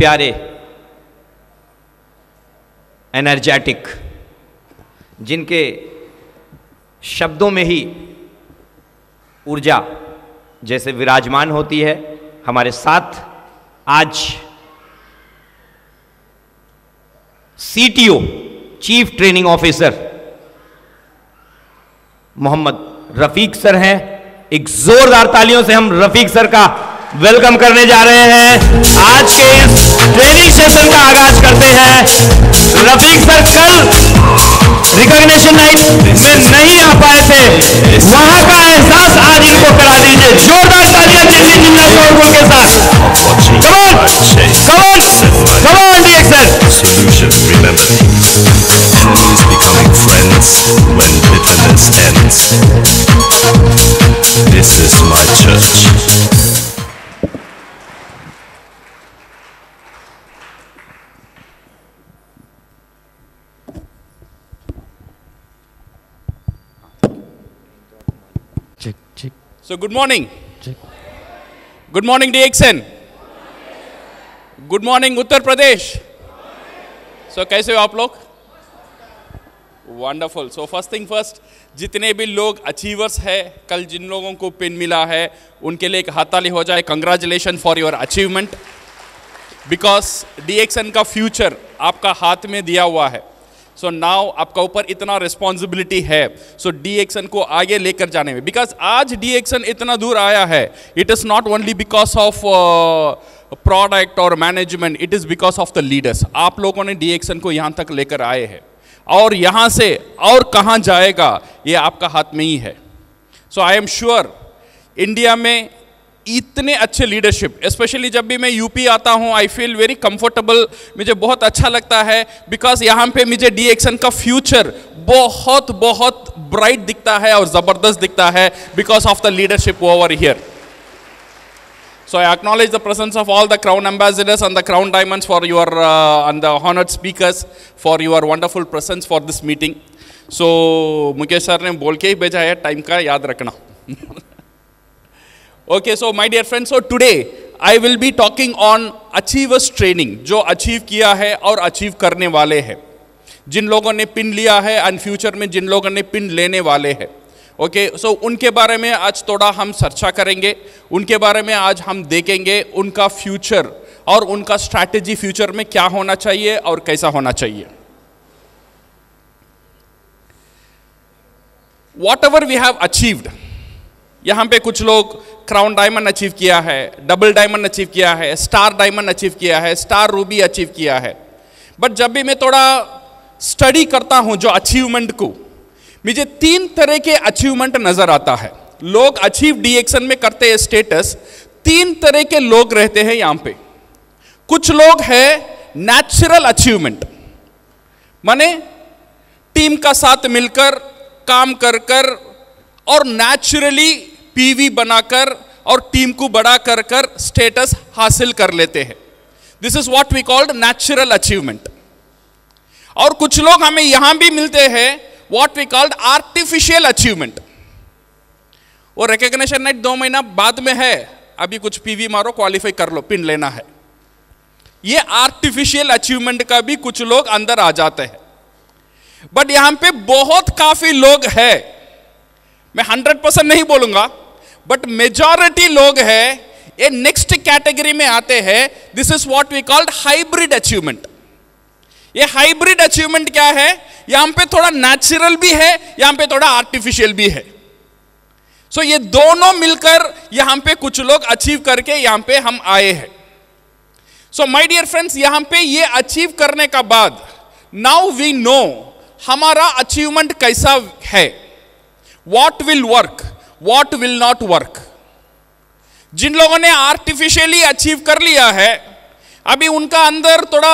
प्यारे, एनर्जेटिक, जिनके शब्दों में ही ऊर्जा जैसे विराजमान होती है, हमारे साथ आज CTO, chief training officer Mohammed Rafiq sir हैं। एक जोरदार तालियों से हम रफीक सर का वेलकम करने जा रहे हैं। आज के इस ट्रेनिंग सेशन का आगाज करते हैं। रफीक सर कल रिकॉग्निशन नाइट में नहीं आ पाए थे, वहां का एहसास आज इनको करा दीजिए। जोरदार तालियां दीजिए जिन्ना शोरगुल के साथ। Come on DX sir. Solution, remember, enemies becoming friends when bitterness ends. This is my church. So good morning. Good morning DXN. Good morning Uttar Pradesh. So कैसे हो आप लोग? Wonderful. So first thing first, जितने भी लोग अचीवर्स हैं, कल जिन लोगों को पिन मिला है उनके लिए एक हाथताली हो जाए। Congratulation for your achievement, because DXN का फ्यूचर आपका हाथ में दिया हुआ है। सो नाउ आपका ऊपर इतना रिस्पॉन्सिबिलिटी है, सो DXN को आगे लेकर जाने में। बिकॉज आज DXN इतना दूर आया है, it is not only because of product और management, it is because of the leaders. आप लोगों ने DXN को यहाँ तक लेकर आए हैं, और यहाँ से और कहाँ जाएगा ये आपका हाथ में ही है। सो आई एम श्योर इंडिया में इतने अच्छे लीडरशिप, स्पेशली जब भी मैं यूपी आता हूँ, आई फील वेरी कंफर्टेबल, मुझे बहुत अच्छा लगता है, बिकॉज यहाँ पे मुझे DXN का फ्यूचर बहुत बहुत ब्राइट दिखता है और ज़बरदस्त दिखता है because of the leadership over here. So I acknowledge the presence of all the Crown Ambassadors and the Crown Diamonds for your and the honored speakers for your wonderful presence for this meeting. So Mukesh sir ने बोल के ही भेजा है, time का याद रखना। Okay, so my dear friends, so today I will be talking on achievers training, जो achieve किया है और अचीव करने वाले हैं, जिन लोगों ने पिन लिया है एंड फ्यूचर में जिन लोगों ने पिन लेने वाले हैं। ओके, सो उनके बारे में आज थोड़ा हम चर्चा करेंगे, उनके बारे में आज हम देखेंगे उनका फ्यूचर और उनका स्ट्रैटेजी फ्यूचर में क्या होना चाहिए और कैसा होना चाहिए। Whatever we have achieved, यहाँ पे कुछ लोग क्राउन डायमंड अचीव किया है, डबल डायमंड अचीव किया है, स्टार डायमंड अचीव किया है, स्टार रूबी अचीव किया है। बट जब भी मैं थोड़ा स्टडी करता हूँ जो अचीवमेंट को, मुझे 3 तरह के अचीवमेंट नजर आता है। लोग अचीव DXN में करते हैं स्टेटस, 3 तरह के लोग रहते हैं यहाँ पे। कुछ लोग हैं नेचुरल अचीवमेंट, माने टीम का साथ मिलकर काम कर कर और नेचुरली PV बनाकर और टीम को बड़ा कर कर स्टेटस हासिल कर लेते हैं। This is what we called natural achievement. और कुछ लोग हमें यहां भी मिलते हैं what we called artificial achievement। वो recognition night 2 महीना बाद में है, अभी कुछ PV मारो, क्वालिफाई कर लो, पिन लेना है। ये आर्टिफिशियल अचीवमेंट का भी कुछ लोग अंदर आ जाते हैं। बट यहां पे बहुत काफी लोग हैं, मैं 100% नहीं बोलूंगा, बट मेजॉरिटी लोग हैं ये नेक्स्ट कैटेगरी में आते हैं। This is what we called hybrid achievement. ये हाइब्रिड अचीवमेंट क्या है? यहां पे थोड़ा नेचुरल भी है, यहां पे थोड़ा आर्टिफिशियल भी है। सो ये दोनों मिलकर यहां पे कुछ लोग अचीव करके यहां पे हम आए हैं। सो माय डियर फ्रेंड्स, यहां पे ये अचीव करने का बाद नाउ वी नो हमारा अचीवमेंट कैसा है, what will work, what will not work. जिन लोगों ने आर्टिफिशियली अचीव कर लिया है, अभी उनका अंदर थोड़ा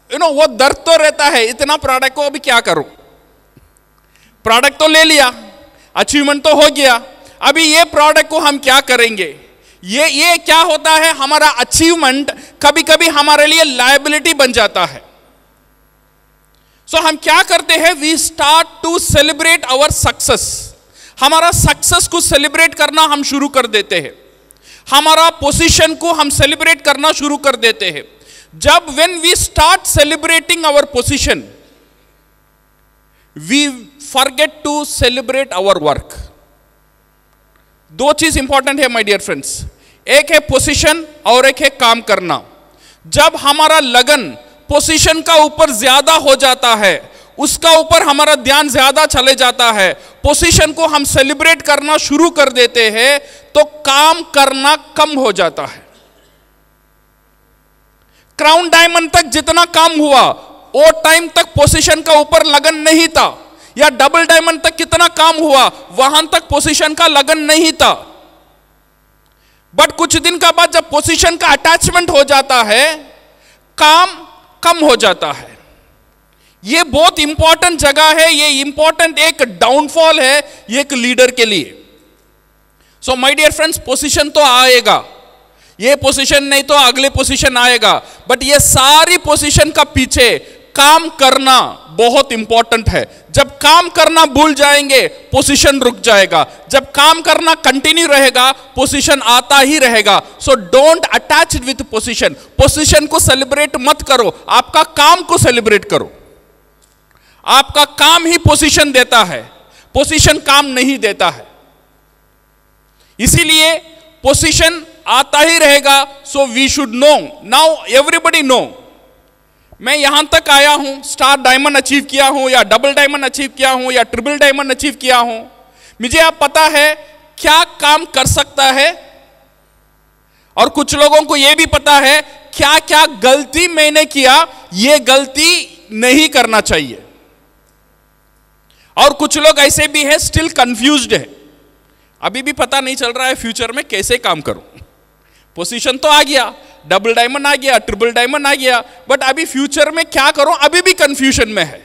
वो दर्द तो रहता है, इतना प्रोडक्ट को अभी क्या करूं, प्रोडक्ट तो ले लिया, अचीवमेंट तो हो गया, अभी ये प्रोडक्ट को हम क्या करेंगे। ये क्या होता है, हमारा अचीवमेंट कभी कभी हमारे लिए लायबिलिटी बन जाता है। सो हम क्या करते हैं, we start to celebrate our success. हमारा सक्सेस को सेलिब्रेट करना हम शुरू कर देते हैं। हमारा पोजीशन को हम सेलिब्रेट करना शुरू कर देते हैं। जब when we start celebrating our position, we forget to celebrate our work. दो चीज इंपॉर्टेंट है माय डियर फ्रेंड्स, एक है पोजीशन और एक है काम करना। जब हमारा लगन पोजीशन का ऊपर ज्यादा हो जाता है, उसका ऊपर हमारा ध्यान ज्यादा चले जाता है, पोजीशन को हम सेलिब्रेट करना शुरू कर देते हैं, तो काम करना कम हो जाता है। क्राउन डायमंड तक जितना काम हुआ वो टाइम तक पोजीशन का ऊपर लगन नहीं था, या डबल डायमंड तक कितना काम हुआ वहां तक पोजीशन का लगन नहीं था। बट कुछ दिन का बाद जब पोजीशन का अटैचमेंट हो जाता है, काम कम हो जाता है। ये बहुत इंपॉर्टेंट जगह है, ये इंपॉर्टेंट एक डाउनफॉल है एक लीडर के लिए। So my dear friends, position तो आएगा, ये पोजीशन नहीं तो अगले पोजीशन आएगा, बट ये सारी पोजीशन का पीछे काम करना बहुत इंपॉर्टेंट है। जब काम करना भूल जाएंगे पोजीशन रुक जाएगा, जब काम करना कंटिन्यू रहेगा पोजीशन आता ही रहेगा। So don't attach with position. Position को सेलिब्रेट मत करो, आपका काम को सेलिब्रेट करो। आपका काम ही पोजीशन देता है, पोजीशन काम नहीं देता है। इसीलिए पोजीशन आता ही रहेगा। So we should know, now everybody know, मैं यहां तक आया हूं, स्टार डायमंड अचीव किया हूं, या डबल डायमंड अचीव किया हूं, या ट्रिपल डायमंड अचीव किया हूं। मुझे अब पता है क्या काम कर सकता है, और कुछ लोगों को यह भी पता है क्या क्या गलती मैंने किया, यह गलती नहीं करना चाहिए। और कुछ लोग ऐसे भी है स्टिल कंफ्यूज्ड है, अभी भी पता नहीं चल रहा है फ्यूचर में कैसे काम करूं। पोजीशन तो आ गया, डबल डायमंड आ गया, ट्रिपल डायमंड आ गया, बट अभी फ्यूचर में क्या करूं अभी भी कंफ्यूजन में है,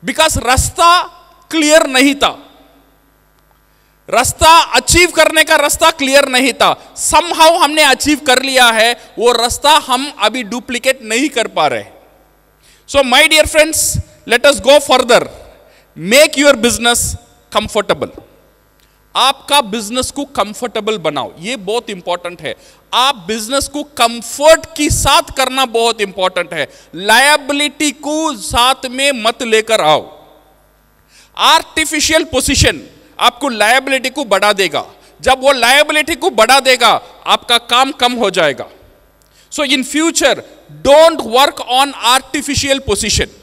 बिकॉज रास्ता क्लियर नहीं था। रास्ता अचीव करने का रास्ता क्लियर नहीं था। समहाउ हमने अचीव कर लिया है, वो रास्ता हम अभी डुप्लीकेट नहीं कर पा रहे। So my dear friends, let us go further. Make your business comfortable. आपका बिजनेस को कंफर्टेबल बनाओ, ये बहुत इंपॉर्टेंट है। आप बिजनेस को कंफर्ट के साथ करना बहुत इंपॉर्टेंट है। लायबिलिटी को साथ में मत लेकर आओ। आर्टिफिशियल पोजीशन आपको लायबिलिटी को बढ़ा देगा। जब वो लायबिलिटी को बढ़ा देगा आपका काम कम हो जाएगा। So in future don't work on artificial position.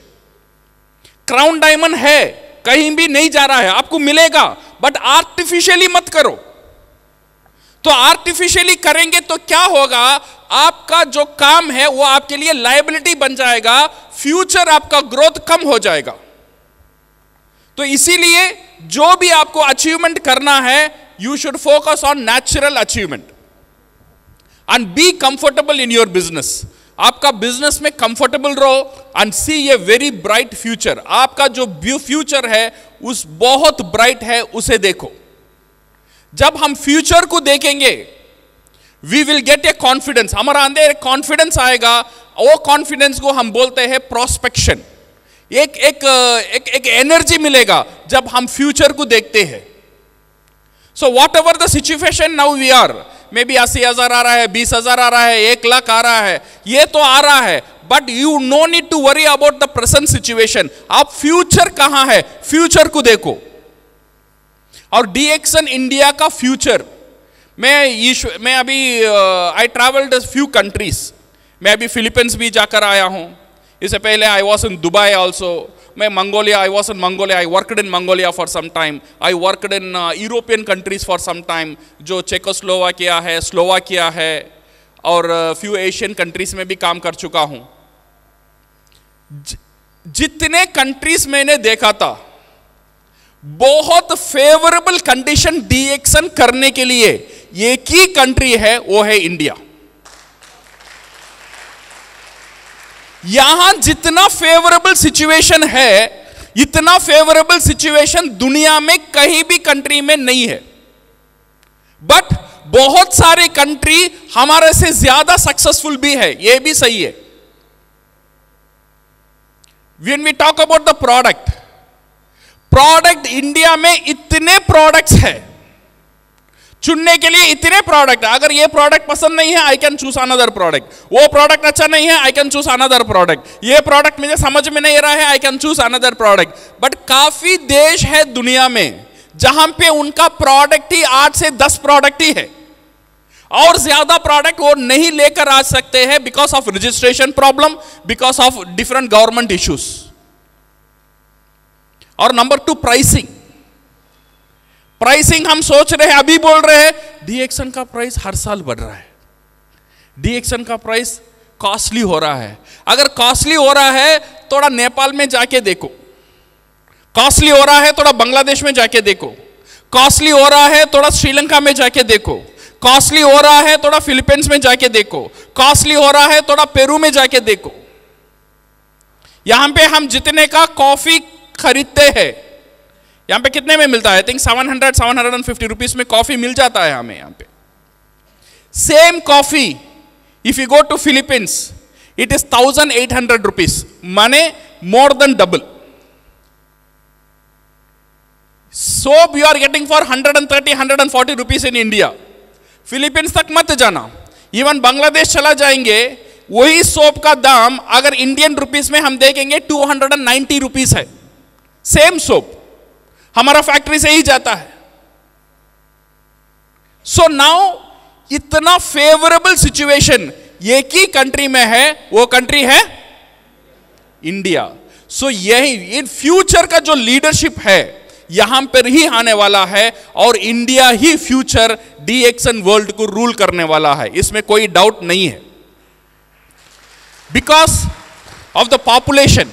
Crown Diamond है, कहीं भी नहीं जा रहा है, आपको मिलेगा, बट आर्टिफिशियली मत करो। तो आर्टिफिशियली करेंगे तो क्या होगा, आपका जो काम है वो आपके लिए लायबिलिटी बन जाएगा, फ्यूचर आपका ग्रोथ कम हो जाएगा। तो इसीलिए जो भी आपको अचीवमेंट करना है, you should focus on natural achievement and be comfortable in your business. आपका बिजनेस में कंफर्टेबल रहो and see a very bright future. आपका जो फ्यूचर है उस बहुत ब्राइट है, उसे देखो। जब हम फ्यूचर को देखेंगे we will get a confidence, हमारा अंदर एक कॉन्फिडेंस आएगा। वो कॉन्फिडेंस को हम बोलते हैं प्रोस्पेक्शन। एक एनर्जी मिलेगा जब हम फ्यूचर को देखते हैं। So whatever the situation now we are, maybe 80,000 आ रहा है, 20,000 आ रहा है, 1 लाख आ रहा है, ये तो आ रहा है, but you no need to worry about the present situation. आप फ्यूचर कहां है, फ्यूचर को देखो। और DXN इंडिया का फ्यूचर, मैं अभी आई ट्रैवल्ड फ्यू कंट्रीज। मैं अभी फिलीपींस भी जाकर आया हूं, इससे पहले I was in Dubai also. मैं Mongolia, I was in Mongolia, I worked in Mongolia for some time, I worked in European countries for some time, जो चेकोस्लोवाकिया है, स्लोवाकिया है, और फ्यू एशियन कंट्रीज में भी काम कर चुका हूं। जितने कंट्रीज मैंने देखा था, बहुत फेवरेबल कंडीशन DXN करने के लिए एक ही कंट्री है, वो है इंडिया। यहां जितना फेवरेबल सिचुएशन है, इतना फेवरेबल सिचुएशन दुनिया में कहीं भी कंट्री में नहीं है। बट बहुत सारे कंट्री हमारे से ज्यादा सक्सेसफुल भी है, यह भी सही है। When we talk about the product India में इतने प्रोडक्ट्स है, चुनने के लिए इतने प्रोडक्ट, अगर ये प्रोडक्ट पसंद नहीं है I can choose another product, वो प्रोडक्ट अच्छा नहीं है I can choose another product, ये प्रोडक्ट मुझे समझ में नहीं रहा है I can choose another product. But काफी देश है दुनिया में जहां पे उनका प्रोडक्ट ही 8 से 10 प्रोडक्ट ही है और ज्यादा प्रोडक्ट वो नहीं लेकर आ सकते हैं because of registration problem, because of different government issues. और नंबर 2 प्राइसिंग। प्राइसिंग हम सोच रहे हैं, अभी बोल रहे हैं डीएक्सन का प्राइस हर साल बढ़ रहा है, डीएक्सन का प्राइस कॉस्टली हो रहा है। अगर कॉस्टली हो रहा है थोड़ा नेपाल में जाके देखो, कॉस्टली हो रहा है थोड़ा बांग्लादेश में जाके देखो, कॉस्टली हो रहा है थोड़ा श्रीलंका में जाके देखो, कॉस्टली हो रहा है थोड़ा फिलीपींस में जाके देखो, कॉस्टली हो रहा है थोड़ा पेरू में जाके देखो। यहां पे हम जितने का कॉफी खरीदते हैं, यहां पे कितने में मिलता है? आई थिंक 750 रुपीस में कॉफी मिल जाता है हमें यहां पे। Same coffee if you go to Philippines it is 1800 rupees, माने more than double. Soap you are getting for 130-140 rupees in India. Philippines तक मत जाना, इवन बांग्लादेश चला जाएंगे, वही सोप का दाम अगर इंडियन रुपीस में हम देखेंगे 290 रुपीस है। सेम सोप हमारा फैक्ट्री से ही जाता है। सो नाउ इतना फेवरेबल सिचुएशन एक ही कंट्री में है, वो कंट्री है इंडिया। सो यही इन फ्यूचर का जो लीडरशिप है यहां पर ही आने वाला है और इंडिया ही फ्यूचर डीएक्सन वर्ल्ड को रूल करने वाला है, इसमें कोई डाउट नहीं है। बिकॉज ऑफ द पॉपुलेशन,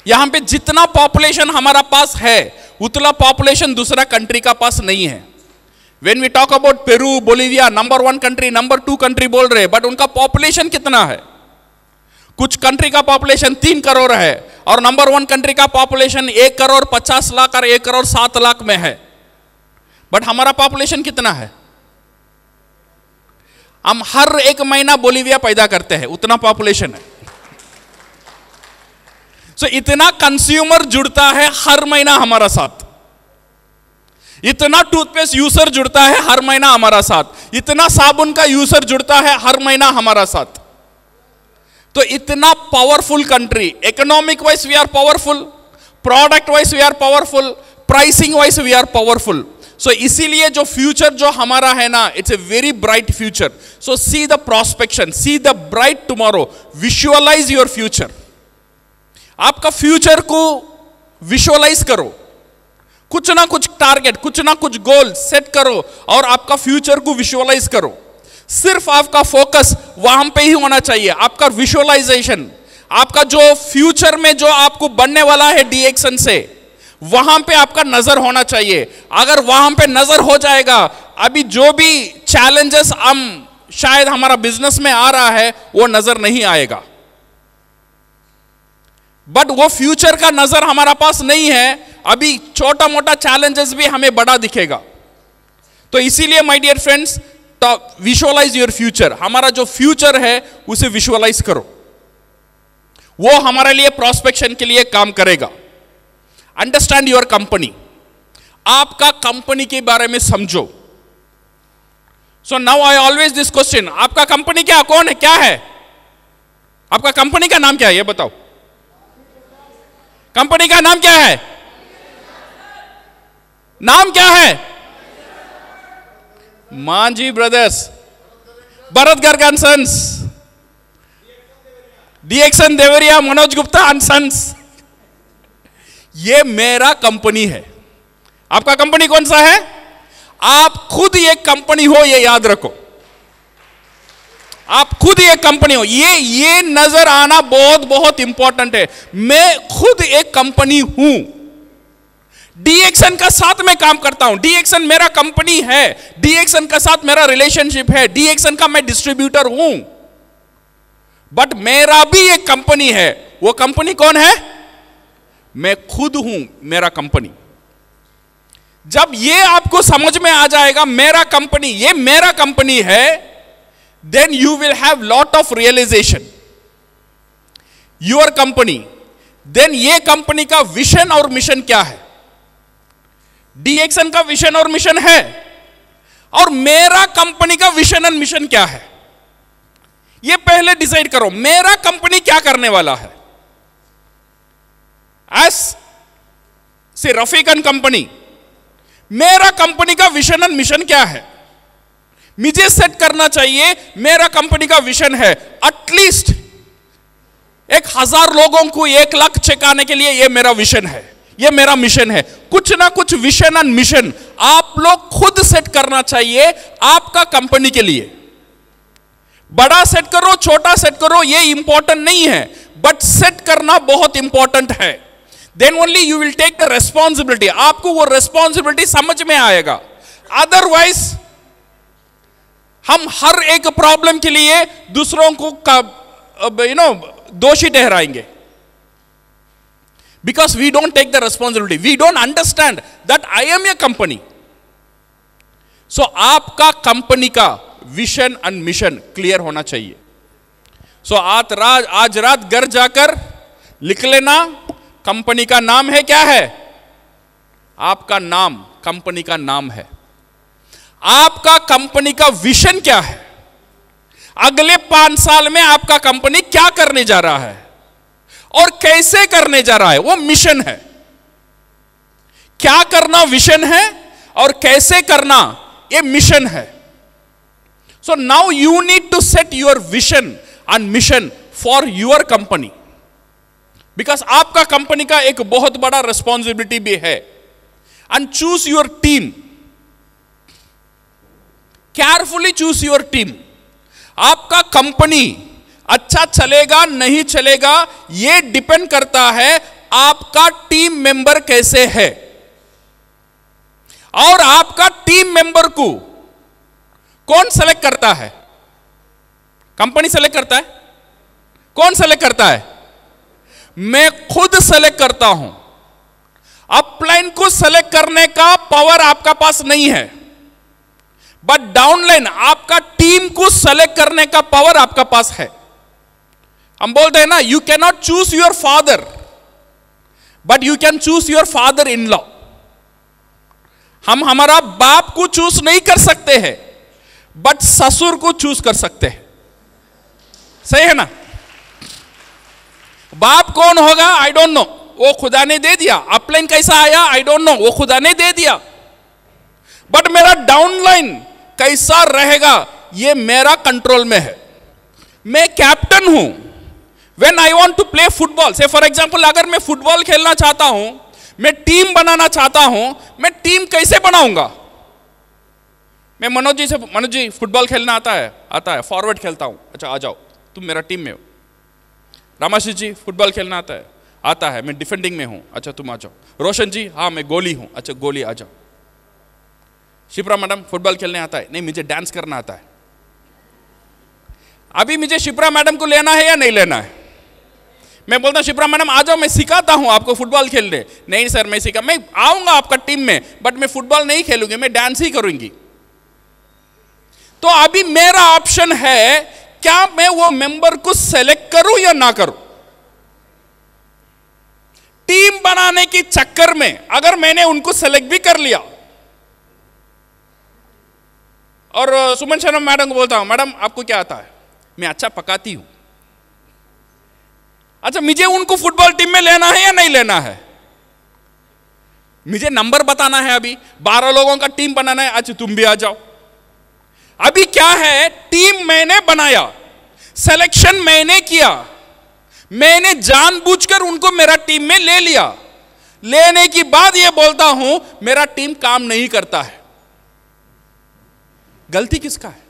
यहां पे जितना पॉपुलेशन हमारा पास है उतना पॉपुलेशन दूसरा कंट्री का पास नहीं है। When we talk about Peru, Bolivia, number 1 country, number 2 country बोल रहे हैं, बट उनका पॉपुलेशन कितना है? कुछ कंट्री का पॉपुलेशन 3 करोड़ है और नंबर 1 कंट्री का पॉपुलेशन 1 करोड़ 50 लाख और 1 करोड़ 7 लाख में है। बट हमारा पॉपुलेशन कितना है? हम हर 1 महीना बोलिविया पैदा करते हैं, उतना पॉपुलेशन है। सो इतना कंज्यूमर जुड़ता है हर महीना हमारा साथ, इतना टूथपेस्ट यूजर जुड़ता है हर महीना हमारा साथ, इतना साबुन का यूजर जुड़ता है हर महीना हमारा साथ। तो इतना powerful country, economic wise we are powerful, product wise we are powerful, pricing wise we are powerful. So इसीलिए जो फ्यूचर जो हमारा है ना, it's a very bright future. So see the prospection, see the bright tomorrow, visualise your future. आपका future को visualise करो, कुछ ना कुछ टारगेट, कुछ ना कुछ गोल सेट करो और आपका फ्यूचर को विजुअलाइज करो। सिर्फ आपका फोकस वहां पे ही होना चाहिए, आपका विजुअलाइजेशन, आपका जो फ्यूचर में जो आपको बनने वाला है डीएक्सन से, वहां पे आपका नजर होना चाहिए। अगर वहां पे नजर हो जाएगा, अभी जो भी चैलेंजेस हम शायद हमारा बिजनेस में आ रहा है वो नजर नहीं आएगा। बट वो फ्यूचर का नजर हमारा पास नहीं है, अभी छोटा मोटा चैलेंजेस भी हमें बड़ा दिखेगा। तो इसीलिए my dear friends, visualise your future. हमारा जो फ्यूचर है उसे विजुअलाइज करो, वो हमारे लिए प्रोस्पेक्शन के लिए काम करेगा। अंडरस्टैंड योर कंपनी, आपका कंपनी के बारे में समझो। So now I always this question, आपका कंपनी क्या, कौन है, क्या है? आपका कंपनी का नाम क्या है ये बताओ। कंपनी का नाम क्या है? नाम क्या है? Manjhi brothers, Bharat Garg and sons, डीएक्सन देवरिया, मनोज गुप्ता एंड सन्स। ये मेरा कंपनी है। आपका कंपनी कौन सा है? आप खुद एक कंपनी हो, ये याद रखो। आप खुद एक कंपनी हो, ये नजर आना बहुत बहुत इंपॉर्टेंट है। मैं खुद एक कंपनी हूं, डीएक्सन का साथ में काम करता हूं, डीएक्सन मेरा कंपनी है, डीएक्सन का साथ मेरा रिलेशनशिप है, डीएक्सन का मैं डिस्ट्रीब्यूटर हूं। बट मेरा भी एक कंपनी है। वो कंपनी कौन है? मैं खुद हूं, मेरा कंपनी। जब ये आपको समझ में आ जाएगा, मेरा कंपनी, ये मेरा कंपनी है, then you will have lot of realization your company। then ये कंपनी का विजन और मिशन क्या है? डीएक्सन का विजन और मिशन है और मेरा कंपनी का विजन एंड मिशन क्या है, ये पहले डिसाइड करो। मेरा कंपनी क्या करने वाला है? एस से रफीक एंड कंपनी, मेरा कंपनी का विजन एंड मिशन क्या है? मुझे सेट करना चाहिए। मेरा कंपनी का विजन है एटलीस्ट 1000 लोगों को 1 लाख चेकाने के लिए, ये मेरा विजन है, ये मेरा मिशन है। कुछ ना कुछ विजन एंड मिशन आप लोग खुद सेट करना चाहिए आपका कंपनी के लिए। बड़ा सेट करो, छोटा सेट करो, ये इंपॉर्टेंट नहीं है, बट सेट करना बहुत इंपॉर्टेंट है। Then only you will take the responsibility. आपको वो रेस्पॉन्सिबिलिटी समझ में आएगा। अदरवाइज हम हर एक प्रॉब्लम के लिए दूसरों को दोषी ठहराएंगे, because we don't take the responsibility, we don't understand that I am a company. So आपका कंपनी का विजन एंड मिशन क्लियर होना चाहिए। सो आज रात घर जाकर लिख लेना, कंपनी का नाम है क्या है? आपका नाम कंपनी का नाम है। आपका कंपनी का विजन क्या है? अगले 5 साल में आपका कंपनी क्या करने जा रहा है और कैसे करने जा रहा है, वो मिशन है। क्या करना विजन है और कैसे करना ये मिशन है। So now you need to set your vision and mission for your company, because आपका कंपनी का एक बहुत बड़ा रिस्पॉन्सिबिलिटी भी है। And choose your team, carefully choose your team. आपका कंपनी अच्छा चलेगा नहीं चलेगा, यह डिपेंड करता है आपका टीम मेंबर कैसे है। और आपका टीम मेंबर को कौन सेलेक्ट करता है? कंपनी सेलेक्ट करता है? कौन सेलेक्ट करता है? मैं खुद सेलेक्ट करता हूं। अपलाइन को सेलेक्ट करने का पावर आपका पास नहीं है, बट डाउनलाइन आपका टीम को सेलेक्ट करने का पावर आपका पास है। हम बोलते हैं ना, you can not choose your father but you can choose your father in law. हम हमारा बाप को चूज नहीं कर सकते हैं, बट ससुर को चूज कर सकते हैं। सही है ना? बाप कौन होगा आई डोंट नो, वो खुदा ने दे दिया। अपलाइन कैसा आया आई डोंट नो, वो खुदा ने दे दिया। बट मेरा डाउनलाइन कैसा रहेगा ये मेरा कंट्रोल में है। मैं कैप्टन हूं। When I want to play football, say for example अगर मैं फुटबॉल खेलना चाहता हूं, मैं टीम बनाना चाहता हूं, मैं टीम कैसे बनाऊंगा? मैं मनोज जी से, मनोज जी फुटबॉल खेलना आता है? आता है। फॉरवर्ड खेलता हूं। अच्छा आ जाओ, तुम मेरा टीम में हो। रामाशीष जी फुटबॉल खेलना आता है? आता है, मैं डिफेंडिंग में हूं। अच्छा तुम आ जाओ। रोशन जी हाँ मैं गोली हूं। अच्छा गोली आ जाओ। शिप्रा मैडम फुटबॉल खेलने आता है? नहीं मुझे डांस करना आता है। अभी मुझे शिप्रा मैडम को लेना है या नहीं लेना है? मैं बोलता हूं शिप्रा मैडम आ जाओ, मैं सिखाता हूं आपको फुटबॉल खेलने। नहीं सर मैं सिखा, मैं आऊंगा आपका टीम में, बट मैं फुटबॉल नहीं खेलूंगी, मैं डांस ही करूंगी। तो अभी मेरा ऑप्शन है, क्या मैं वो मेंबर को सेलेक्ट करूं या ना करूं? टीम बनाने के चक्कर में अगर मैंने उनको सेलेक्ट भी कर लिया और सुमन शर्मा मैडम को बोलता हूं मैडम आपको क्या आता है? मैं अच्छा पकाती हूं। अच्छा मुझे उनको फुटबॉल टीम में लेना है या नहीं लेना है? मुझे नंबर बताना है। अभी 12 लोगों का टीम बनाना है। अच्छा तुम भी आ जाओ। अभी क्या है, टीम मैंने बनाया, सिलेक्शन मैंने किया, मैंने जानबूझकर उनको मेरा टीम में ले लिया। लेने की बाद यह बोलता हूं मेरा टीम काम नहीं करता है। गलती किसका है?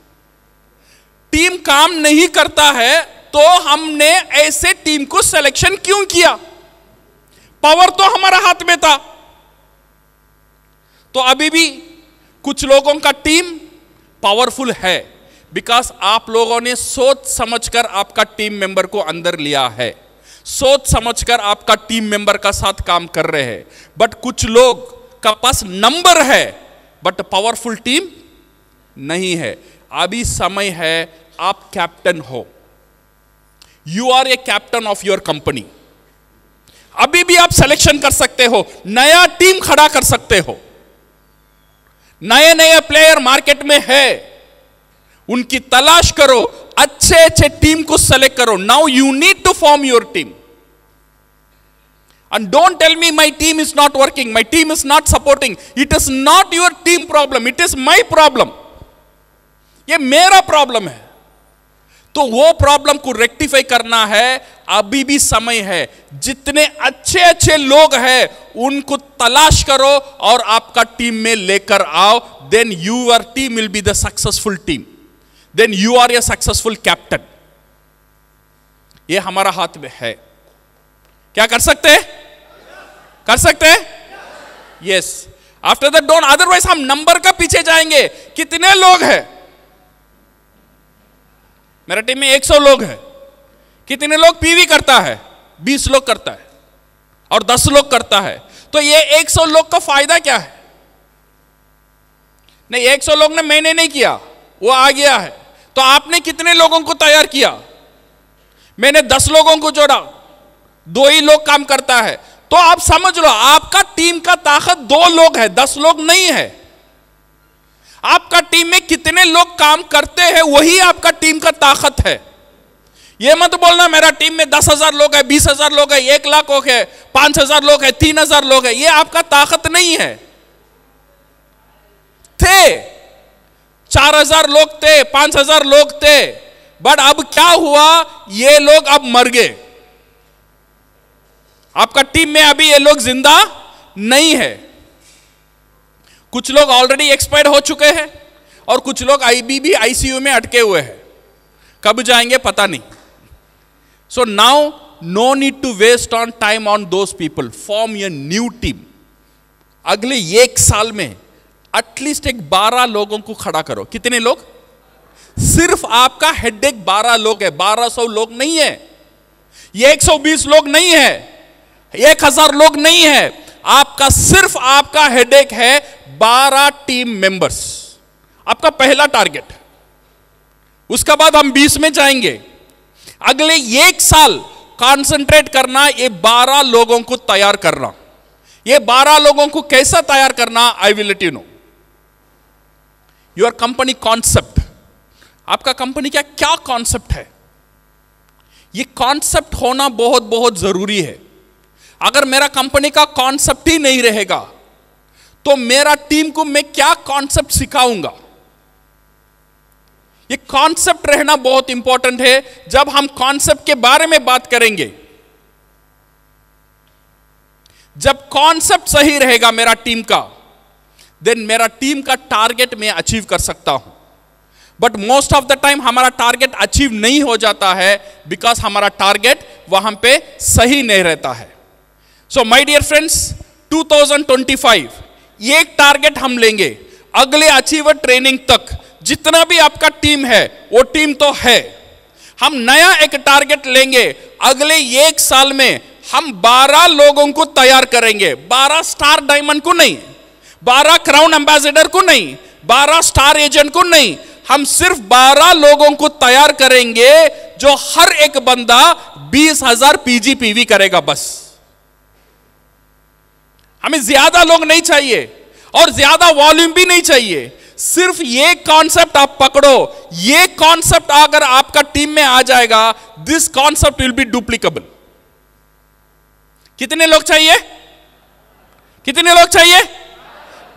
टीम काम नहीं करता है तो हमने ऐसे टीम को सिलेक्शन क्यों किया? पावर तो हमारा हाथ में था। तो अभी भी कुछ लोगों का टीम पावरफुल है, बिकॉज आप लोगों ने सोच समझकर आपका टीम मेंबर को अंदर लिया है, सोच समझकर आपका टीम मेंबर का साथ काम कर रहे हैं। बट कुछ लोग का पास नंबर है बट पावरफुल टीम नहीं है। अभी समय है, आप कैप्टन हो। You are a captain of your company. अभी भी आप सिलेक्शन कर सकते हो, नया टीम खड़ा कर सकते हो, नए नए प्लेयर मार्केट में है, उनकी तलाश करो, अच्छे अच्छे टीम को सेलेक्ट करो. Now you need to form your team. And don't tell me my team is not working, my team is not supporting. It is not your team problem, it is my problem. ये मेरा problem है. तो वो problem को rectify करना है. अभी भी समय है. जितने अच्छे अच्छे लोग हैं उनको तलाश करो और आपका टीम में लेकर आओ. Then your team will be the successful team. Then you are a successful captain. ये हमारा हाथ में है. क्या कर सकते हैं? कर सकते हैं? Yes. After that don't, otherwise हम नंबर का पीछे जाएंगे. कितने लोग हैं? मेरा टीम में 100 लोग हैं. कितने लोग पीवी करता है? 20 लोग करता है और 10 लोग करता है. तो ये 100 लोग का फायदा क्या है? नहीं, 100 लोग ने मैंने नहीं किया, वो आ गया है. तो आपने कितने लोगों को तैयार किया? मैंने 10 लोगों को जोड़ा, 2 ही लोग काम करता है. तो आप समझ लो आपका टीम का ताकत 2 लोग है, 10 लोग नहीं है. आपका टीम में कितने लोग काम करते हैं वही आपका टीम का ताकत है. यह मत बोलना मेरा टीम में 10,000 लोग है, 20,000 लोग है, 1 लाख लोग है, 5,000 लोग है, 3,000 लोग है. यह आपका ताकत नहीं है. थे 4,000 लोग थे, 5,000 लोग थे, बट अब क्या हुआ? ये लोग अब मर गए. आपका टीम में अभी ये लोग जिंदा नहीं है. कुछ लोग ऑलरेडी एक्सपायर हो चुके हैं और कुछ लोग आईबीबी आईसीयू में अटके हुए हैं. कब जाएंगे पता नहीं. So now no need to waste on time on those people. Form a new team. अगले 1 साल में एटलीस्ट 12 लोगों को खड़ा करो. कितने लोग? सिर्फ आपका हेडेक 12 लोग है, 1200 लोग नहीं है, ये 120 लोग नहीं है, 1000 लोग नहीं है. आपका सिर्फ आपका हेडेक है 12 टीम मेंबर्स. आपका पहला टारगेट. उसके बाद हम 20 में जाएंगे. अगले 1 साल कंसंट्रेट करना ये 12 लोगों को तैयार करना. ये 12 लोगों को कैसा तैयार करना? I will let you know. Your company concept. आपका कंपनी का क्या कॉन्सेप्ट है? ये कॉन्सेप्ट होना बहुत बहुत जरूरी है. अगर मेरा कंपनी का कॉन्सेप्ट ही नहीं रहेगा तो मेरा टीम को मैं क्या कॉन्सेप्ट सिखाऊंगा? ये कॉन्सेप्ट रहना बहुत इंपॉर्टेंट है. जब हम कॉन्सेप्ट के बारे में बात करेंगे, जब कॉन्सेप्ट सही रहेगा मेरा टीम का, देन मेरा टीम का टारगेट मैं अचीव कर सकता हूं. But most of the time हमारा टारगेट अचीव नहीं हो जाता है बिकॉज हमारा टारगेट वहां पे सही नहीं रहता है. सो माय डियर फ्रेंड्स, 2025 ये एक टारगेट हम लेंगे. अगले अचीवर ट्रेनिंग तक जितना भी आपका टीम है वो टीम तो है, हम नया एक टारगेट लेंगे. अगले 1 साल में हम 12 लोगों को तैयार करेंगे. 12 स्टार डायमंड को नहीं, 12 क्राउन एम्बेसडर को नहीं, 12 स्टार एजेंट को नहीं. हम सिर्फ 12 लोगों को तैयार करेंगे जो हर एक बंदा 20,000 पीजीपीवी करेगा. बस हमें ज्यादा लोग नहीं चाहिए और ज्यादा वॉल्यूम भी नहीं चाहिए. सिर्फ ये कॉन्सेप्ट आप पकड़ो. ये कॉन्सेप्ट अगर आपका टीम में आ जाएगा, this concept will be duplicable. कितने लोग चाहिए? कितने लोग चाहिए?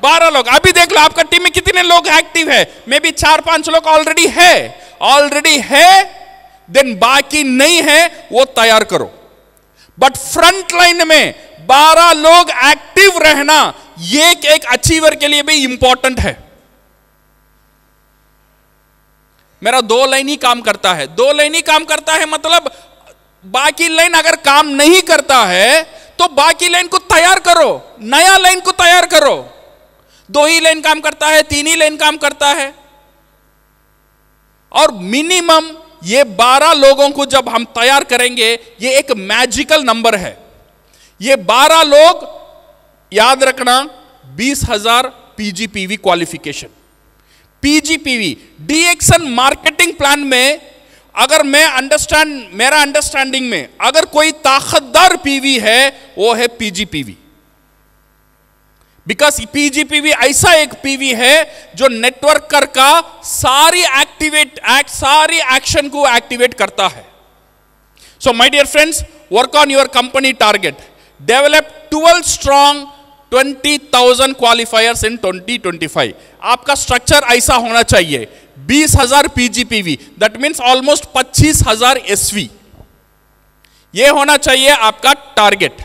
12 लोग. अभी देख लो आपका टीम में कितने लोग एक्टिव है. मे बी 4-5 लोग ऑलरेडी है. देन बाकी नहीं है वो तैयार करो. बट फ्रंट लाइन में 12 लोग एक्टिव रहना ये एक अचीवर के लिए भी इंपॉर्टेंट है. मेरा 2 लाइन ही काम करता है. 2 लाइन ही काम करता है मतलब बाकी लाइन अगर काम नहीं करता है तो बाकी लाइन को तैयार करो, नया लाइन को तैयार करो. 2 ही लाइन काम करता है, 3 ही लाइन काम करता है. और मिनिमम ये 12 लोगों को जब हम तैयार करेंगे, ये एक मैजिकल नंबर है. ये 12 लोग याद रखना, 20,000 पीजीपीवी क्वालिफिकेशन. पीजीपीवी डीएक्सन मार्केटिंग प्लान में अगर मेरा अंडरस्टैंडिंग में अगर कोई ताकतदार पीवी है वो है पीजीपीवी. बिकॉज पीजीपीवी ऐसा एक पीवी है जो नेटवर्कर का सारी एक्शन को एक्टिवेट करता है. So my dear friends, work on your company target. Develop 12 strong 20,000 qualifiers in 2025. आपका स्ट्रक्चर ऐसा होना चाहिए. 20,000 PGPV, that means almost 25,000 SV. यह होना चाहिए आपका टारगेट.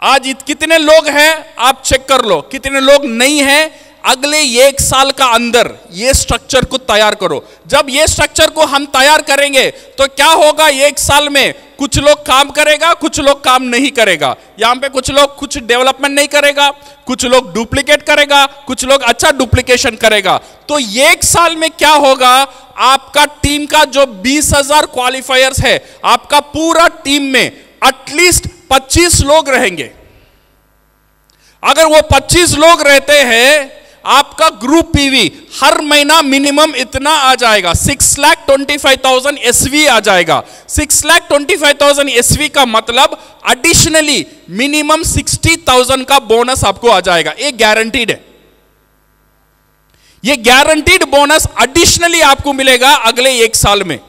आज कितने लोग हैं आप चेक कर लो, कितने लोग नहीं हैं. अगले 1 साल का अंदर ये स्ट्रक्चर को तैयार करो. जब ये स्ट्रक्चर को हम तैयार करेंगे तो क्या होगा, 1 साल में कुछ लोग काम करेगा, कुछ लोग काम नहीं करेगा. यहां पे कुछ लोग कुछ डेवलपमेंट नहीं करेगा, कुछ लोग डुप्लीकेट करेगा, कुछ लोग अच्छा डुप्लीकेशन करेगा. तो 1 साल में क्या होगा, आपका टीम का जो 20,000 क्वालिफायर्स है, आपका पूरा टीम में एटलीस्ट 25 लोग रहेंगे. अगर वो 25 लोग रहते हैं, आपका ग्रुप पीवी हर महीना मिनिमम इतना आ जाएगा, 6,25,000 एसवी आ जाएगा. 6,25,000 एसवी का मतलब एडिशनली मिनिमम 60,000 का बोनस आपको आ जाएगा. ये गारंटीड है. ये गारंटीड बोनस एडिशनली आपको मिलेगा अगले 1 साल में.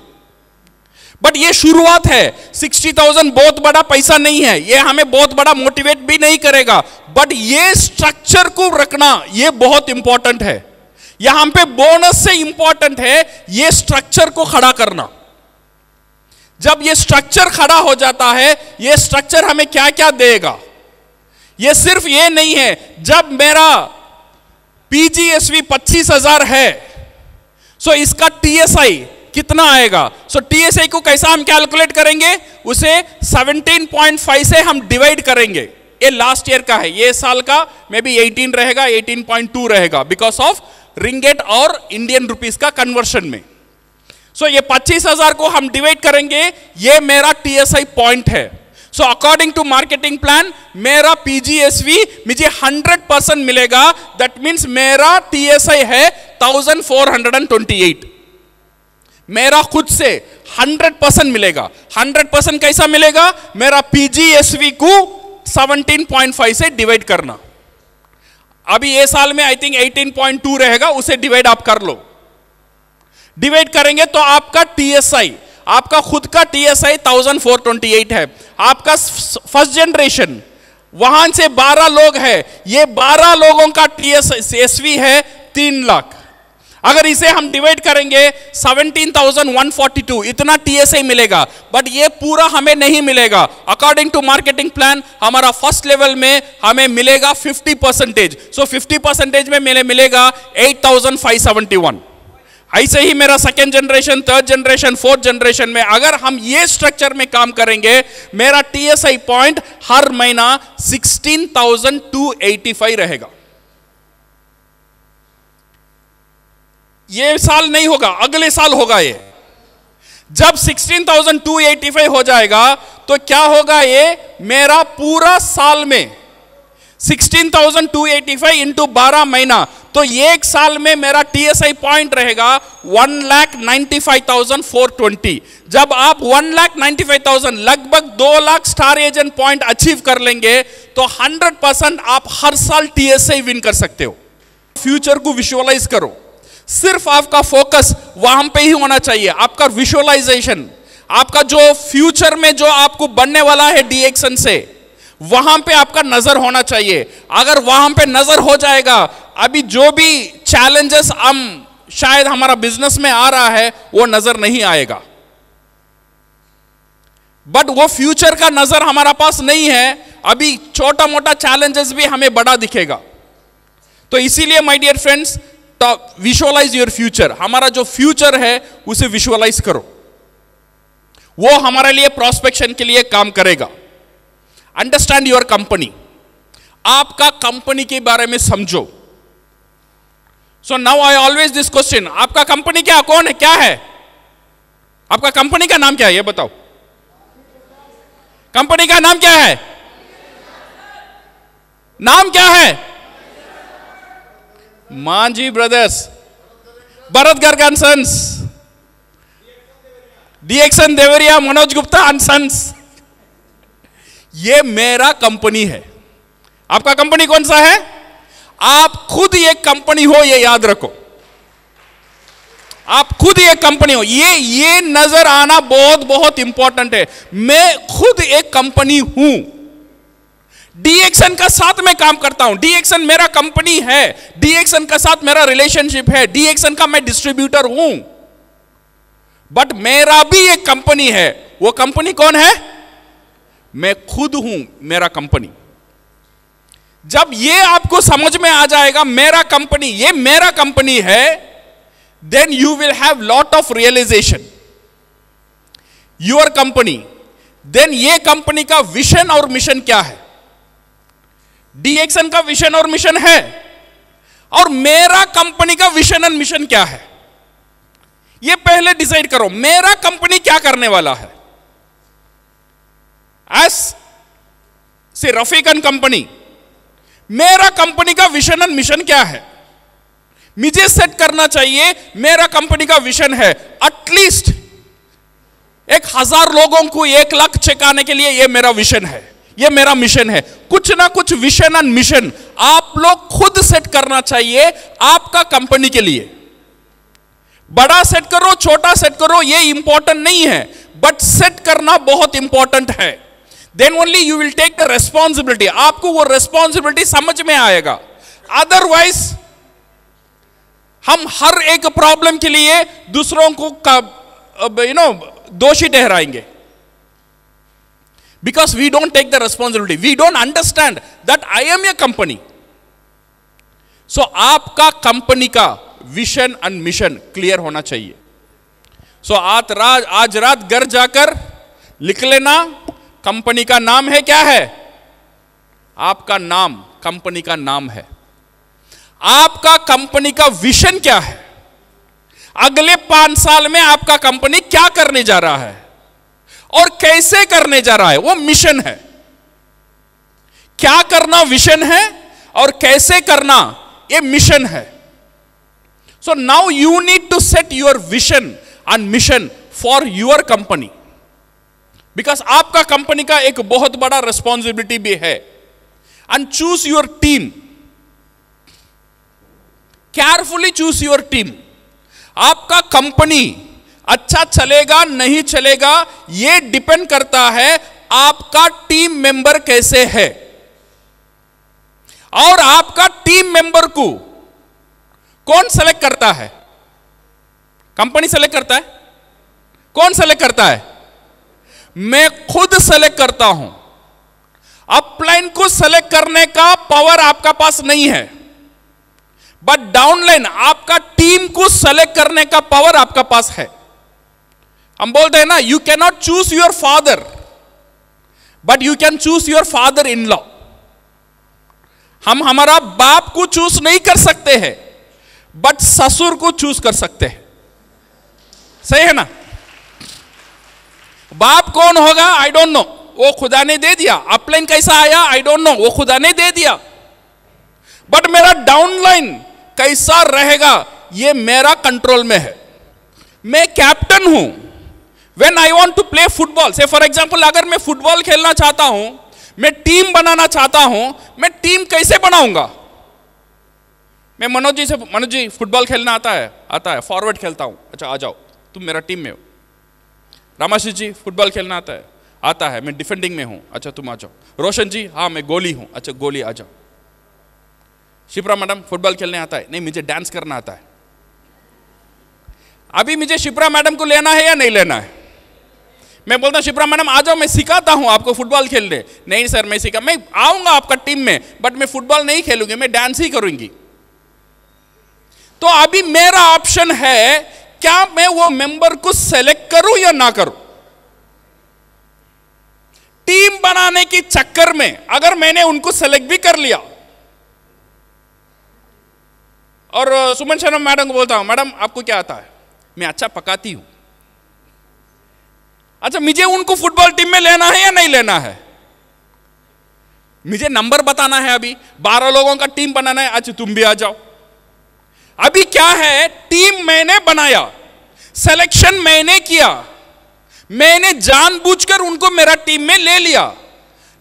बट ये शुरुआत है. 60,000 बहुत बड़ा पैसा नहीं है, ये हमें बहुत बड़ा मोटिवेट भी नहीं करेगा. बट ये स्ट्रक्चर को रखना ये बहुत इंपॉर्टेंट है. यहां पे बोनस से इंपॉर्टेंट है ये स्ट्रक्चर को खड़ा करना. जब ये स्ट्रक्चर खड़ा हो जाता है, ये स्ट्रक्चर हमें क्या क्या देगा. ये सिर्फ ये नहीं है, जब मेरा पीजीएसवी 25,000 है, सो इसका टीएसआई कितना आएगा. सो टीएसआई को कैसा हम कैलकुलेट करेंगे, उसे 17.5 से हम डिवाइड करेंगे. ये लास्ट ईयर का है, ये साल का मे बी 18 रहेगा, 18.2 रहेगा बिकॉज ऑफ रिंगेट और इंडियन रुपीस का कन्वर्शन में. सो ये 25,000 को हम डिवाइड करेंगे, ये मेरा टीएसआई पॉइंट है. सो अकॉर्डिंग टू मार्केटिंग प्लान मेरा पीजीएसवी मुझे 100% मिलेगा. दैट मीन्स मेरा टीएसआई है 1428. मेरा खुद से 100% मिलेगा. 100% कैसा मिलेगा, मेरा पीजीएसवी को 17.5 से डिवाइड करना. अभी ये साल में आई थिंक 18.2 रहेगा, उसे डिवाइड आप कर लो. डिवाइड करेंगे तो आपका टीएसआई, आपका खुद का टीएसआई 1428 है. आपका फर्स्ट जनरेशन वहां से 12 लोग है, ये 12 लोगों का टीएसवी है 3 लाख. अगर इसे हम डिवाइड करेंगे 17,142 इतना टीएसआई मिलेगा. बट ये पूरा हमें नहीं मिलेगा. अकॉर्डिंग टू मार्केटिंग प्लान हमारा फर्स्ट लेवल में हमें मिलेगा 50%. सो 50% में मिलेगा 8,571. ऐसे ही मेरा second generation, third generation, fourth generation में अगर हम ये स्ट्रक्चर में काम करेंगे, मेरा टीएसआई पॉइंट हर महीना 16,285 रहेगा. ये साल नहीं होगा, अगले साल होगा. ये जब 16,285 हो जाएगा तो क्या होगा, ये मेरा पूरा साल में 16,285 इंटू 12 महीना, तो 1 साल में मेरा टीएसआई पॉइंट रहेगा 1,95,420. जब आप 1,95,000 लगभग 2 lakh star agent point achieve कर लेंगे तो 100% आप हर साल टीएसआई विन कर सकते हो. फ्यूचर को विजुअलाइज करो. सिर्फ आपका फोकस वहां पे ही होना चाहिए. आपका विजुअलाइजेशन, आपका जो फ्यूचर में जो आपको बनने वाला है डीएक्सन से, वहां पे आपका नजर होना चाहिए. अगर वहां पे नजर हो जाएगा, अभी जो भी चैलेंजेस हम शायद हमारा बिजनेस में आ रहा है वो नजर नहीं आएगा. बट वो फ्यूचर का नजर हमारा पास नहीं है, अभी छोटा मोटा चैलेंजेस भी हमें बड़ा दिखेगा. तो इसीलिए my dear friends, visualise your future. हमारा जो फ्यूचर है उसे विजुअलाइज करो, वो हमारे लिए प्रोस्पेक्शन के लिए काम करेगा. Understand your company. आपका कंपनी के बारे में समझो. So now I always this question, आपका कंपनी क्या, कौन है, क्या है? आपका कंपनी का नाम क्या है, ये बताओ. कंपनी का नाम क्या है? नाम क्या है? Manjhi brothers, Bharat Garg and sons, डीएक्सन देवरिया, मनोज गुप्ता एंड सन्स. ये मेरा कंपनी है. आपका कंपनी कौन सा है? आप खुद एक कंपनी हो, ये याद रखो। आप खुद एक कंपनी हो, ये नजर आना बहुत बहुत इंपॉर्टेंट है। मैं खुद एक कंपनी हूं। डीएक्सन का साथ में काम करता हूं, डीएक्सन मेरा कंपनी है, डीएक्सन का साथ मेरा रिलेशनशिप है, डीएक्सन का मैं डिस्ट्रीब्यूटर हूं। बट मेरा भी एक कंपनी है। वो कंपनी कौन है? मैं खुद हूं, मेरा कंपनी। जब ये आपको समझ में आ जाएगा, मेरा कंपनी, ये मेरा कंपनी है, then you will have lot of realization. Your company, then ये कंपनी का विजन और मिशन क्या है? डीएक्सन का विजन और मिशन है, और मेरा कंपनी का विजन और मिशन क्या है? ये पहले डिसाइड करो, मेरा कंपनी क्या करने वाला है। एज से रफीक एंड कंपनी, मेरा कंपनी का विजन और मिशन क्या है? मुझे सेट करना चाहिए, मेरा कंपनी का विजन है एटलीस्ट 1000 लोगों को 1 लाख चेक आने के लिए, ये मेरा विजन है, ये मेरा मिशन है। कुछ ना कुछ विजन एंड मिशन आप लोग खुद सेट करना चाहिए आपका कंपनी के लिए। बड़ा सेट करो, छोटा सेट करो, ये इंपॉर्टेंट नहीं है, बट सेट करना बहुत इंपॉर्टेंट है। Then only you will take the responsibility. आपको वो रेस्पॉन्सिबिलिटी समझ में आएगा। अदरवाइज हम हर एक प्रॉब्लम के लिए दूसरों को दोषी ठहराएंगे, because we don't take the responsibility, we don't understand that I am a company. So आपका कंपनी का विजन एंड मिशन क्लियर होना चाहिए। सो आज रात घर जाकर लिख लेना, कंपनी का नाम है क्या है? आपका नाम कंपनी का नाम है। आपका कंपनी का विजन क्या है? अगले 5 साल में आपका कंपनी क्या करने जा रहा है और कैसे करने जा रहा है, वो मिशन है। क्या करना विजन है और कैसे करना ये मिशन है। So now you need to set your vision and mission for your company, because आपका कंपनी का एक बहुत बड़ा रिस्पॉन्सिबिलिटी भी है। And choose your team, carefully choose your team. आपका कंपनी अच्छा चलेगा नहीं चलेगा, यह डिपेंड करता है आपका टीम मेंबर कैसे है। और आपका टीम मेंबर को कौन सेलेक्ट करता है? कंपनी सेलेक्ट करता है? कौन सेलेक्ट करता है? मैं खुद सेलेक्ट करता हूं। अपलाइन को सेलेक्ट करने का पावर आपका पास नहीं है, बट डाउनलाइन आपका टीम को सेलेक्ट करने का पावर आपका पास है। हम बोलते हैं ना, you can not choose your father, but you can choose your father in law. हम हमारा बाप को चूज नहीं कर सकते हैं, बट ससुर को चूज कर सकते हैं। सही है ना? बाप कौन होगा आई डोंट नो, वो खुदा ने दे दिया। अपलाइन कैसा आया आई डोंट नो, वो खुदा ने दे दिया। बट मेरा डाउनलाइन कैसा रहेगा ये मेरा कंट्रोल में है। मैं कैप्टन हूं। When I want to play football, say for example अगर मैं फुटबॉल खेलना चाहता हूं, मैं टीम बनाना चाहता हूं, मैं टीम कैसे बनाऊंगा? मैं मनोज जी फुटबॉल खेलना आता है, फॉरवर्ड खेलता हूं। अच्छा आ जाओ, तुम मेरा टीम में हो। रामाशीष जी फुटबॉल खेलना आता है, मैं डिफेंडिंग में हूं। अच्छा तुम आ जाओ। रोशन जी हाँ मैं गोली हूं। अच्छा गोली आ जाओ। शिप्रा मैडम फुटबॉल खेलने आता है? नहीं मुझे डांस करना आता है। अभी मुझे शिप्रा मैडम को लेना है या नहीं लेना है? मैं बोलता हूं शिप्रा मैडम आ जाओ, मैं सिखाता हूं आपको फुटबॉल खेलने। नहीं सर मैं आऊंगा आपका टीम में, बट मैं फुटबॉल नहीं खेलूंगी, मैं डांस ही करूंगी। तो अभी मेरा ऑप्शन है, क्या मैं वो मेंबर को सेलेक्ट करूं या ना करूं? टीम बनाने के चक्कर में अगर मैंने उनको सेलेक्ट भी कर लिया, और सुमन शर्मा मैडम को बोलता हूं मैडम आपको क्या आता है? मैं अच्छा पकाती हूं। अच्छा मुझे उनको फुटबॉल टीम में लेना है या नहीं लेना है? मुझे नंबर बताना है। अभी 12 लोगों का टीम बनाना है। अच्छा तुम भी आ जाओ। अभी क्या है, टीम मैंने बनाया, सिलेक्शन मैंने किया, मैंने जानबूझकर उनको मेरा टीम में ले लिया।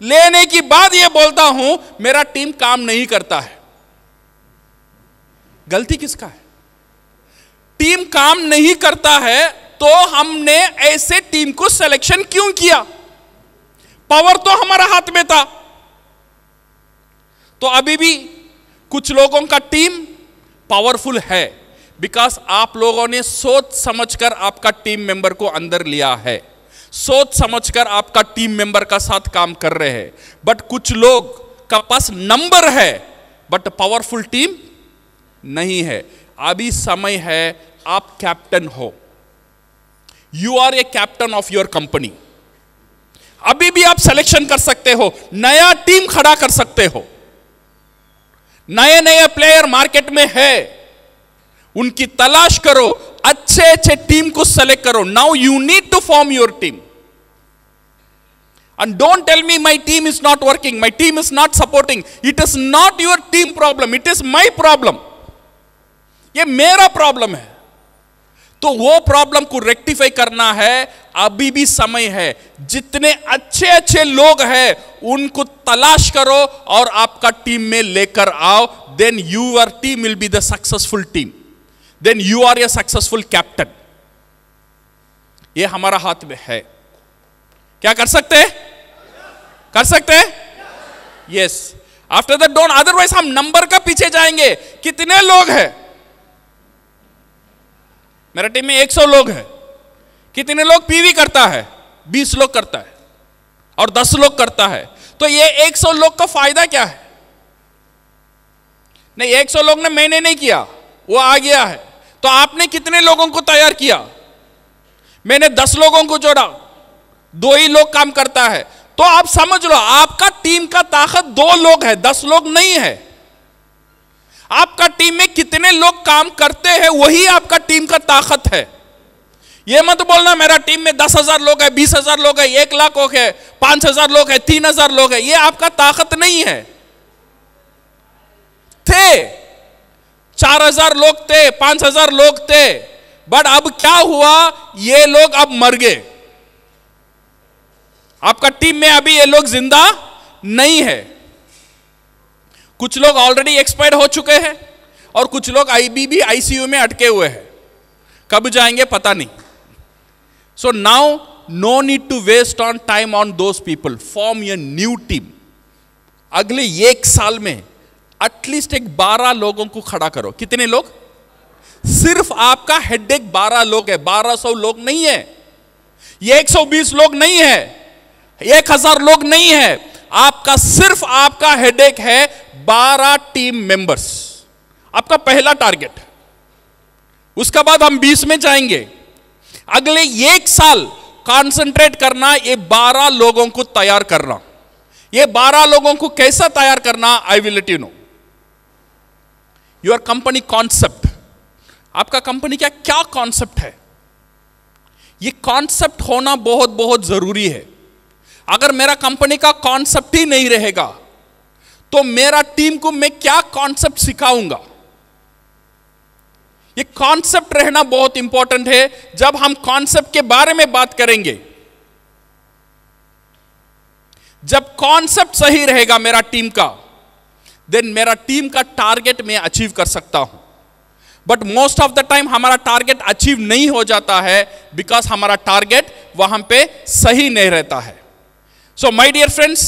लेने की बाद ये बोलता हूं मेरा टीम काम नहीं करता है। गलती किसका है? टीम काम नहीं करता है तो हमने ऐसे टीम को सिलेक्शन क्यों किया? पावर तो हमारा हाथ में था। तो अभी भी कुछ लोगों का टीम पावरफुल है बिकॉज आप लोगों ने सोच समझकर आपका टीम मेंबर को अंदर लिया है, सोच समझकर आपका टीम मेंबर का साथ काम कर रहे हैं। बट कुछ लोग का पास नंबर है बट पावरफुल टीम नहीं है। अभी समय है आप कैप्टन हो। You are a captain of your company. अभी भी आप सिलेक्शन कर सकते हो, नया टीम खड़ा कर सकते हो। नए नए प्लेयर मार्केट में है, उनकी तलाश करो, अच्छे अच्छे टीम को सेलेक्ट करो। Now you need to form your team and don't tell me my team is not working, my team is not supporting. It is not your team problem, it is my problem. ये मेरा problem है। तो वो problem को rectify करना है, अभी भी समय है। जितने अच्छे अच्छे लोग हैं उनको तलाश करो और आपका टीम में लेकर आओ। Then your team will be the successful team, then you are a successful captain. ये हमारा हाथ में है। क्या कर सकते हैं? कर सकते हैं? Yes. After that don't, otherwise हम नंबर का पीछे जाएंगे। कितने लोग हैं? मेरा टीम में 100 लोग हैं। कितने लोग पीवी करता है? 20 लोग करता है और 10 लोग करता है। तो ये 100 लोग का फायदा क्या है? नहीं, 100 लोग ने मैंने नहीं किया, वो आ गया है। तो आपने कितने लोगों को तैयार किया? मैंने 10 लोगों को जोड़ा, 2 ही लोग काम करता है। तो आप समझ लो आपका टीम का ताकत 2 लोग है, 10 लोग नहीं है। आपका टीम में कितने लोग काम करते हैं वही आपका टीम का ताकत है। यह मत बोलना मेरा टीम में 10,000 लोग है, 20,000 लोग है, 1 लाख लोग है, 5,000 लोग है, 3,000 लोग है। यह आपका ताकत नहीं है। थे 4,000 लोग थे, 5,000 लोग थे, बट अब क्या हुआ? ये लोग अब मर गए। आपका टीम में अभी ये लोग जिंदा नहीं है। कुछ लोग ऑलरेडी एक्सपायर हो चुके हैं और कुछ लोग आईबीबी आईसीयू में अटके हुए हैं। कब जाएंगे पता नहीं। So now no need to waste on time on those people, form a new team. अगले 1 साल में एटलीस्ट एक 12 लोगों को खड़ा करो। कितने लोग? सिर्फ आपका हेडेक 12 लोग है, 1200 लोग नहीं है, ये 120 लोग नहीं है, 1000 लोग नहीं है। आपका सिर्फ आपका हेडेक है 12 टीम मेंबर्स। आपका पहला टारगेट। उसके बाद हम 20 में जाएंगे। अगले 1 साल कंसंट्रेट करना ये 12 लोगों को तैयार करना। ये 12 लोगों को कैसा तैयार करना? I will let you know. Your company concept, आपका कंपनी का क्या कॉन्सेप्ट है, ये कॉन्सेप्ट होना बहुत बहुत जरूरी है। अगर मेरा कंपनी का कॉन्सेप्ट ही नहीं रहेगा तो मेरा टीम को मैं क्या कॉन्सेप्ट सिखाऊंगा? ये कॉन्सेप्ट रहना बहुत इंपॉर्टेंट है। जब हम कॉन्सेप्ट के बारे में बात करेंगे, जब कॉन्सेप्ट सही रहेगा मेरा टीम का, देन मेरा टीम का टारगेट मैं अचीव कर सकता हूं। But most of the time हमारा टारगेट अचीव नहीं हो जाता है बिकॉज हमारा टारगेट वहां पे सही नहीं रहता है। सो माय डियर फ्रेंड्स,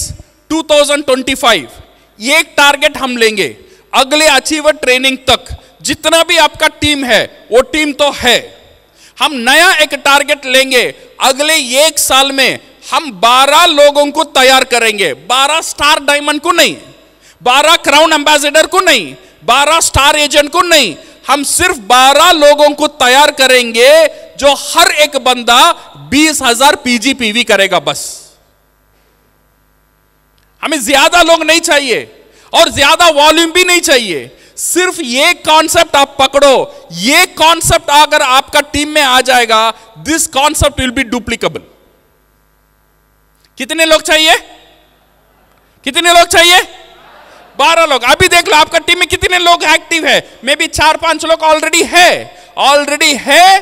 2025 ये एक टारगेट हम लेंगे। अगले अचीवर ट्रेनिंग तक जितना भी आपका टीम है वो टीम तो है, हम नया एक टारगेट लेंगे। अगले 1 साल में हम 12 लोगों को तैयार करेंगे। 12 स्टार डायमंड को नहीं, 12 क्राउन एम्बेसडर को नहीं, 12 स्टार एजेंट को नहीं, हम सिर्फ 12 लोगों को तैयार करेंगे जो हर एक बंदा 20,000 पीजीपीवी करेगा। बस हमें ज्यादा लोग नहीं चाहिए और ज्यादा वॉल्यूम भी नहीं चाहिए। सिर्फ ये कॉन्सेप्ट आप पकड़ो। ये कॉन्सेप्ट अगर आपका टीम में आ जाएगा, this concept will be duplicable. कितने लोग चाहिए? कितने लोग चाहिए? 12 लोग। अभी देख लो आपका टीम में कितने लोग एक्टिव है। मे बी 4-5 लोग ऑलरेडी है,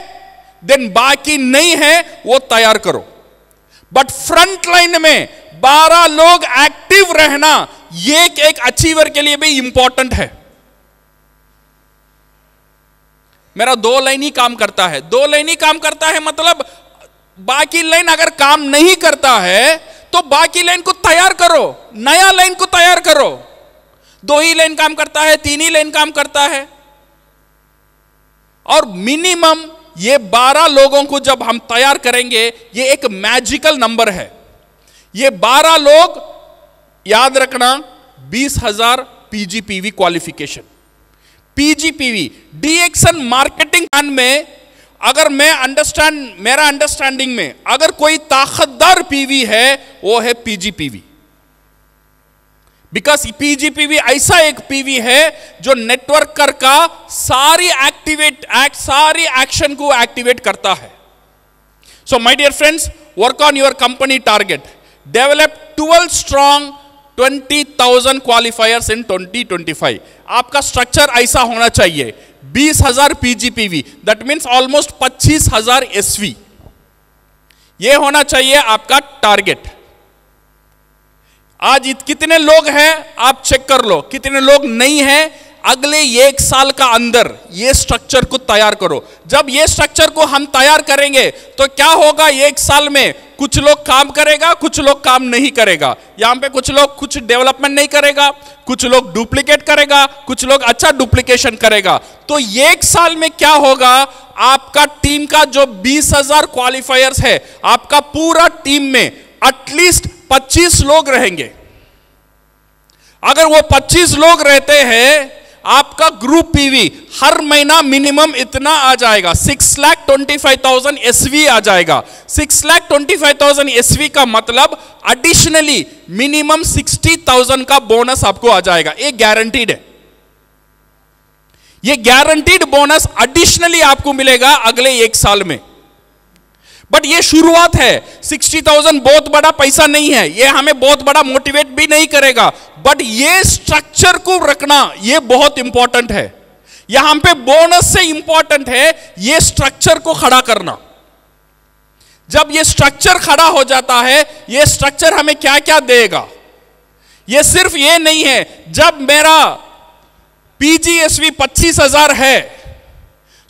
देन बाकी नहीं है वो तैयार करो। बट फ्रंट लाइन में 12 लोग एक्टिव रहना ये एक अचीवर के लिए भी इंपॉर्टेंट है। मेरा 2 लाइन ही काम करता है, 2 लाइन ही काम करता है, मतलब बाकी लाइन अगर काम नहीं करता है तो बाकी लाइन को तैयार करो, नया लाइन को तैयार करो। 2 ही लाइन काम करता है, 3 ही लाइन काम करता है। और मिनिमम ये 12 लोगों को जब हम तैयार करेंगे, ये एक मैजिकल नंबर है। ये 12 लोग याद रखना, 20,000 पीजीपीवी क्वालिफिकेशन। पीजीपीवी डीएक्सन मार्केटिंग प्लान में अगर मेरा अंडरस्टैंडिंग में अगर कोई ताकतदार पीवी है वो है पीजीपीवी। बिकॉज पीजीपीवी ऐसा एक पीवी है जो नेटवर्कर का सारी एक्शन को एक्टिवेट करता है। So my dear friends, work on your company target, develop 12 strong 20,000 qualifiers in 2025। आपका स्ट्रक्चर ऐसा होना चाहिए, 20,000 PGPV, that means almost 25,000 SV, ये होना चाहिए आपका टारगेट। आज कितने लोग हैं आप चेक कर लो, कितने लोग नहीं हैं। अगले 1 साल का अंदर ये स्ट्रक्चर को तैयार करो। जब ये स्ट्रक्चर को हम तैयार करेंगे तो क्या होगा, 1 साल में कुछ लोग काम करेगा, कुछ लोग काम नहीं करेगा। यहां पे कुछ लोग कुछ डेवलपमेंट नहीं करेगा, कुछ लोग डुप्लीकेट करेगा, कुछ लोग अच्छा डुप्लीकेशन करेगा। तो 1 साल में क्या होगा, आपका टीम का जो 20,000 क्वालिफायर्स है, आपका पूरा टीम में एटलीस्ट 25 लोग रहेंगे। अगर वो 25 लोग रहते हैं, आपका ग्रुप पीवी हर महीना मिनिमम इतना आ जाएगा, 6,25,000 एसवी आ जाएगा। 6,25,000 एसवी का मतलब एडिशनली मिनिमम 60,000 का बोनस आपको आ जाएगा। ये गारंटीड है, ये गारंटीड बोनस एडिशनली आपको मिलेगा अगले 1 साल में। बट ये शुरुआत है, 60,000 बहुत बड़ा पैसा नहीं है, ये हमें बहुत बड़ा मोटिवेट भी नहीं करेगा। बट ये स्ट्रक्चर को रखना ये बहुत इंपॉर्टेंट है। यहां पे बोनस से इंपॉर्टेंट है ये स्ट्रक्चर को खड़ा करना। जब ये स्ट्रक्चर खड़ा हो जाता है, ये स्ट्रक्चर हमें क्या क्या देगा, ये सिर्फ ये नहीं है जब मेरा पीजीएसवी 25,000 है,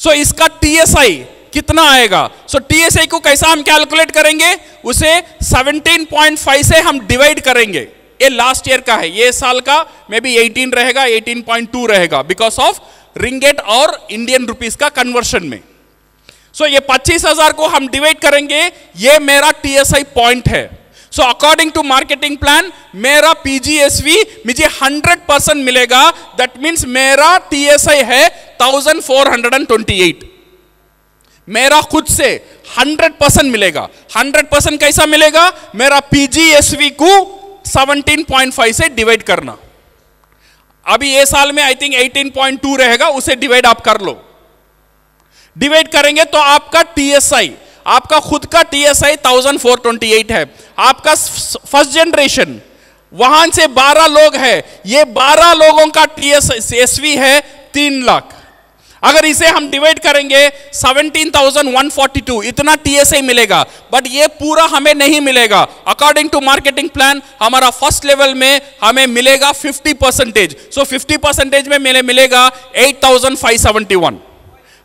सो इसका टीएसआई कितना आएगा। सो टीएसआई को कैसा हम कैलकुलेट करेंगे, उसे 17.5 से हम डिवाइड करेंगे। ये लास्ट ईयर का है, ये साल का मे बी 18 रहेगा, 18.2 रहेगा, बिकॉज ऑफ रिंगेट और इंडियन रुपीस का कन्वर्शन में। सो ये 25,000 को हम डिवाइड करेंगे, ये मेरा टीएसआई पॉइंट है। सो अकॉर्डिंग टू मार्केटिंग प्लान मेरा पीजीएसवी मुझे 100% मिलेगा। दैट मीन्स मेरा टीएसआई है 1428, मेरा खुद से 100% मिलेगा। 100% कैसा मिलेगा, मेरा पीजीएसवी को 17.5 से डिवाइड करना। अभी ये साल में आई थिंक 18.2 रहेगा, उसे डिवाइड आप कर लो। डिवाइड करेंगे तो आपका टीएसआई, आपका खुद का टीएसआई 1428 है। आपका फर्स्ट जनरेशन वहां से 12 लोग है, ये 12 लोगों का टीएसवी है 3 लाख। अगर इसे हम डिवाइड करेंगे 17,142, इतना टीएसआई मिलेगा। बट ये पूरा हमें नहीं मिलेगा। अकॉर्डिंग टू मार्केटिंग प्लान हमारा फर्स्ट लेवल में हमें मिलेगा 50%। सो 50% में मिलेगा 8,571।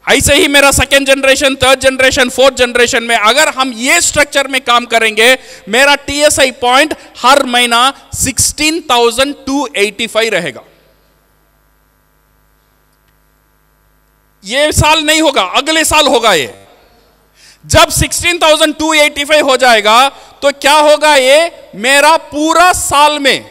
ऐसे ही मेरा second generation, third generation, fourth generation में अगर हम ये स्ट्रक्चर में काम करेंगे, मेरा टीएसआई पॉइंट हर महीना 16,285 रहेगा। ये साल नहीं होगा, अगले साल होगा। ये जब 16,285 हो जाएगा तो क्या होगा, ये मेरा पूरा साल में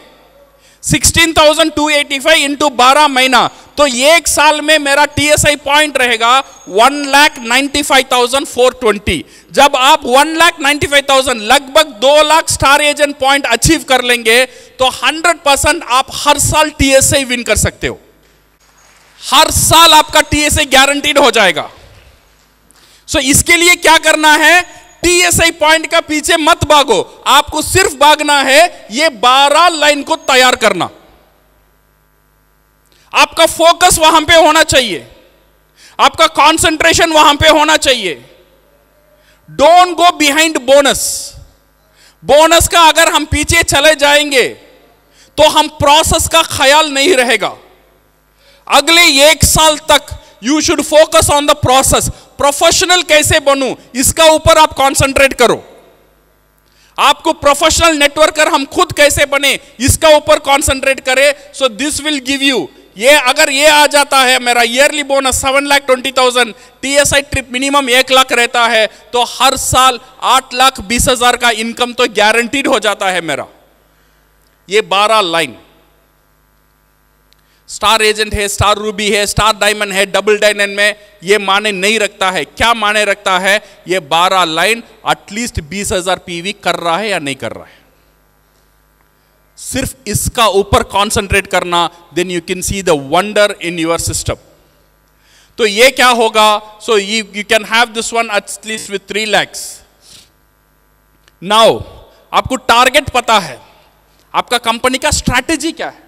16,285 इंटू 12 महीना, तो 1 साल में मेरा टीएसआई पॉइंट रहेगा 1,95,420। जब आप 1,95,000 लगभग 2 lakh star agent point achieve कर लेंगे तो 100% आप हर साल टीएसआई विन कर सकते हो। हर साल आपका टीएसआई गारंटीड हो जाएगा। सो इसके लिए क्या करना है, टीएसआई पॉइंट का पीछे मत भागो, आपको सिर्फ भागना है ये 12 लाइन को तैयार करना। आपका फोकस वहां पे होना चाहिए, आपका कंसंट्रेशन वहां पे होना चाहिए। Don't go behind bonus. Bonus का अगर हम पीछे चले जाएंगे तो हम प्रोसेस का ख्याल नहीं रहेगा। अगले 1 साल तक you should focus on the process. Professional कैसे बनूं, इसका ऊपर आप कंसंट्रेट करो। आपको प्रोफेशनल नेटवर्कर हम खुद कैसे बने, इसका ऊपर कंसंट्रेट करें। So this will give you, ये अगर ये आ जाता है, मेरा yearly bonus 7,20,000, TSI trip minimum 1 lakh रहता है, तो हर साल 8,20,000 का इनकम तो गारंटीड हो जाता है मेरा। ये 12 लाइन, स्टार एजेंट है, स्टार रूबी है, स्टार डायमंड है, डबल डायमंड में ये माने नहीं रखता है। क्या माने रखता है? ये 12 लाइन एटलीस्ट 20,000 PV कर रहा है या नहीं कर रहा है। सिर्फ इसका ऊपर कंसंट्रेट करना, then you can see the wonder in your system. तो ये क्या होगा? So you can have this one at least with 3 lakhs। Now आपको टारगेट पता है, आपका कंपनी का स्ट्रैटेजी क्या है?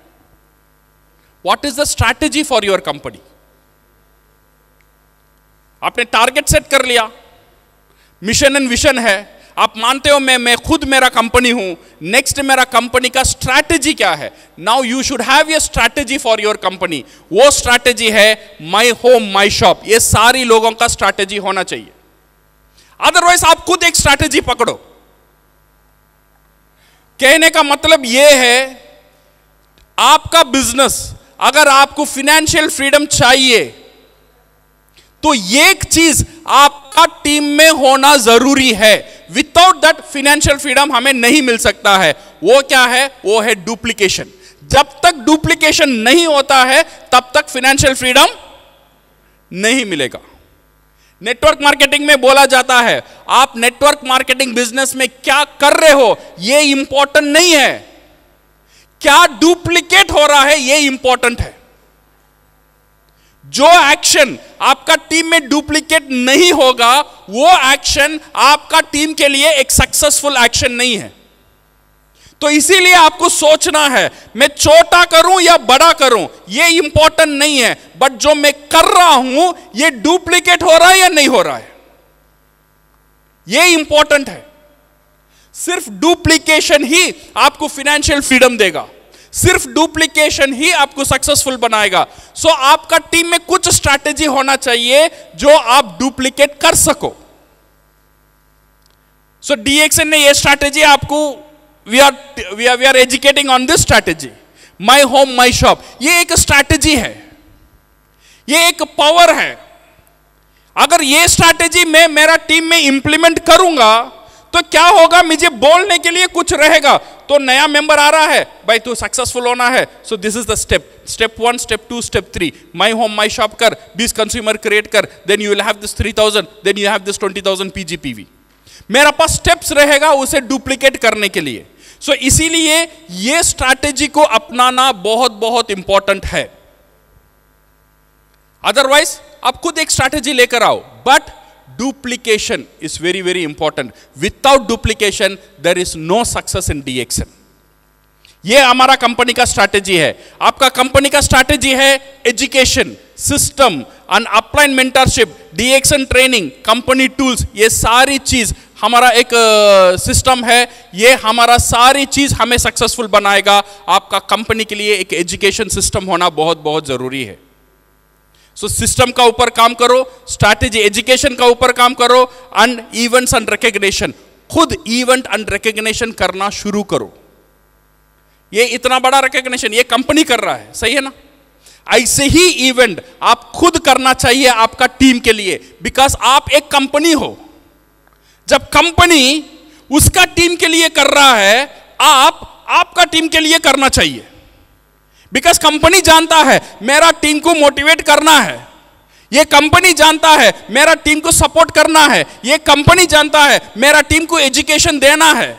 What is the strategy for your company? आपने टारगेट सेट कर लिया, मिशन एंड विजन है, आप मानते हो मैं खुद मेरा कंपनी हूं। नेक्स्ट मेरा कंपनी का स्ट्रैटेजी क्या है? Now you should have a strategy for your company. वो स्ट्रैटेजी है माई होम माई शॉप। ये सारी लोगों का स्ट्रैटेजी होना चाहिए। अदरवाइज आप खुद एक स्ट्रैटेजी पकड़ो। कहने का मतलब यह है, आपका बिजनेस अगर आपको फाइनेंशियल फ्रीडम चाहिए तो एक चीज आपका टीम में होना जरूरी है। विदाउट दैट फाइनेंशियल फ्रीडम हमें नहीं मिल सकता है। वो क्या है? वो है डुप्लीकेशन। जब तक डुप्लीकेशन नहीं होता है तब तक फाइनेंशियल फ्रीडम नहीं मिलेगा। नेटवर्क मार्केटिंग में बोला जाता है, आप नेटवर्क मार्केटिंग बिजनेस में क्या कर रहे हो ये इंपॉर्टेंट नहीं है, क्या डुप्लीकेट हो रहा है ये इंपॉर्टेंट है। जो एक्शन आपका टीम में डुप्लीकेट नहीं होगा, वो एक्शन आपका टीम के लिए एक सक्सेसफुल एक्शन नहीं है। तो इसीलिए आपको सोचना है, मैं छोटा करूं या बड़ा करूं ये इंपॉर्टेंट नहीं है, बट जो मैं कर रहा हूं ये डुप्लीकेट हो रहा है या नहीं हो रहा है, ये इंपॉर्टेंट है। सिर्फ डुप्लीकेशन ही आपको फाइनेंशियल फ्रीडम देगा, सिर्फ डुप्लीकेशन ही आपको सक्सेसफुल बनाएगा। सो आपका टीम में कुछ स्ट्रैटेजी होना चाहिए जो आप डुप्लीकेट कर सको। सो DXN ने ये स्ट्रैटेजी आपको, we are educating on this strategy, my home my shop. ये एक स्ट्रैटेजी है, ये एक पावर है। अगर ये स्ट्रैटेजी मैं मेरा टीम में इंप्लीमेंट करूंगा तो क्या होगा, मुझे बोलने के लिए कुछ रहेगा। तो नया मेंबर आ रहा है, भाई तू सक्सेसफुल होना है, so this is the step 1, step 2, step 3, my home my shop कर, 20 कंज्यूमर क्रिएट कर, then you will have this 3,000, then you have this 20,000 PGPV। मेरा पास स्टेप्स रहेगा उसे डुप्लीकेट करने के लिए। सो इसीलिए ये स्ट्रैटेजी को अपनाना बहुत बहुत इंपॉर्टेंट है। अदरवाइज आप खुद एक स्ट्रैटेजी लेकर आओ, but duplication is very very important. Without duplication there is no success in DXN. ये हमारा कंपनी का स्ट्रैटेजी है। आपका कंपनी का स्ट्रैटेजी है education system and upline mentorship, DXN training, company tools, ये सारी चीज हमारा एक सिस्टम है। ये हमारा सारी चीज हमें सक्सेसफुल बनाएगा। आपका कंपनी के लिए एक एजुकेशन सिस्टम होना बहुत बहुत जरूरी है। सो सिस्टम का ऊपर काम करो, स्ट्रैटेजी एजुकेशन का ऊपर काम करो, एंड इवेंट्स एंड रिकग्निशन, खुद इवेंट एंड रिकग्निशन करना शुरू करो। ये इतना बड़ा रिकग्निशन ये कंपनी कर रहा है, सही है ना? ऐसे ही इवेंट आप खुद करना चाहिए आपका टीम के लिए, बिकॉज आप एक कंपनी हो। जब कंपनी उसका टीम के लिए कर रहा है, आप आपका टीम के लिए करना चाहिए। बिकॉज कंपनी जानता है मेरा टीम को मोटिवेट करना है, ये कंपनी जानता है मेरा टीम को सपोर्ट करना है, ये कंपनी जानता है मेरा टीम को एजुकेशन देना है।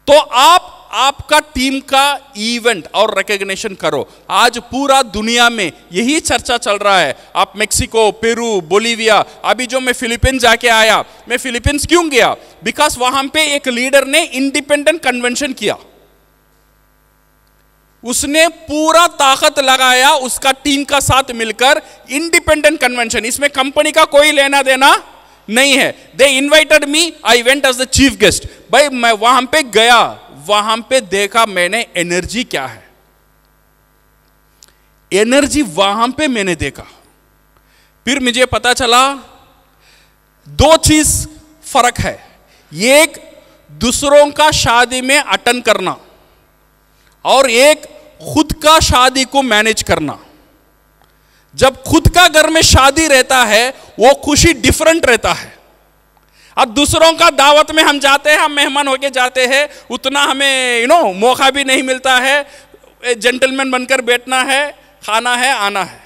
तो आप आपका टीम का इवेंट और रिकग्निशन करो। आज पूरा दुनिया में यही चर्चा चल रहा है। आप मेक्सिको, पेरू, बोलिविया, अभी जो मैं फिलीपींस जाके आया, मैं फिलीपींस क्यों गया? बिकॉज वहां पे एक लीडर ने इंडिपेंडेंट कन्वेंशन किया, उसने पूरा ताकत लगाया उसका टीम का साथ मिलकर इंडिपेंडेंट कन्वेंशन। इसमें कंपनी का कोई लेना देना नहीं है। They invited me, I went as the chief guest. भाई मैं वहां पे गया, वहां पे देखा मैंने एनर्जी क्या है, एनर्जी वहां पे मैंने देखा। फिर मुझे पता चला दो चीज फर्क है, एक दूसरों का शादी में अटेंड करना और एक खुद का शादी को मैनेज करना। जब खुद का घर में शादी रहता है वो खुशी डिफरेंट रहता है। अब दूसरों का दावत में हम जाते हैं, हम मेहमान होके जाते हैं, उतना हमें मौका भी नहीं मिलता है, जेंटलमैन बनकर बैठना है, खाना है, आना है।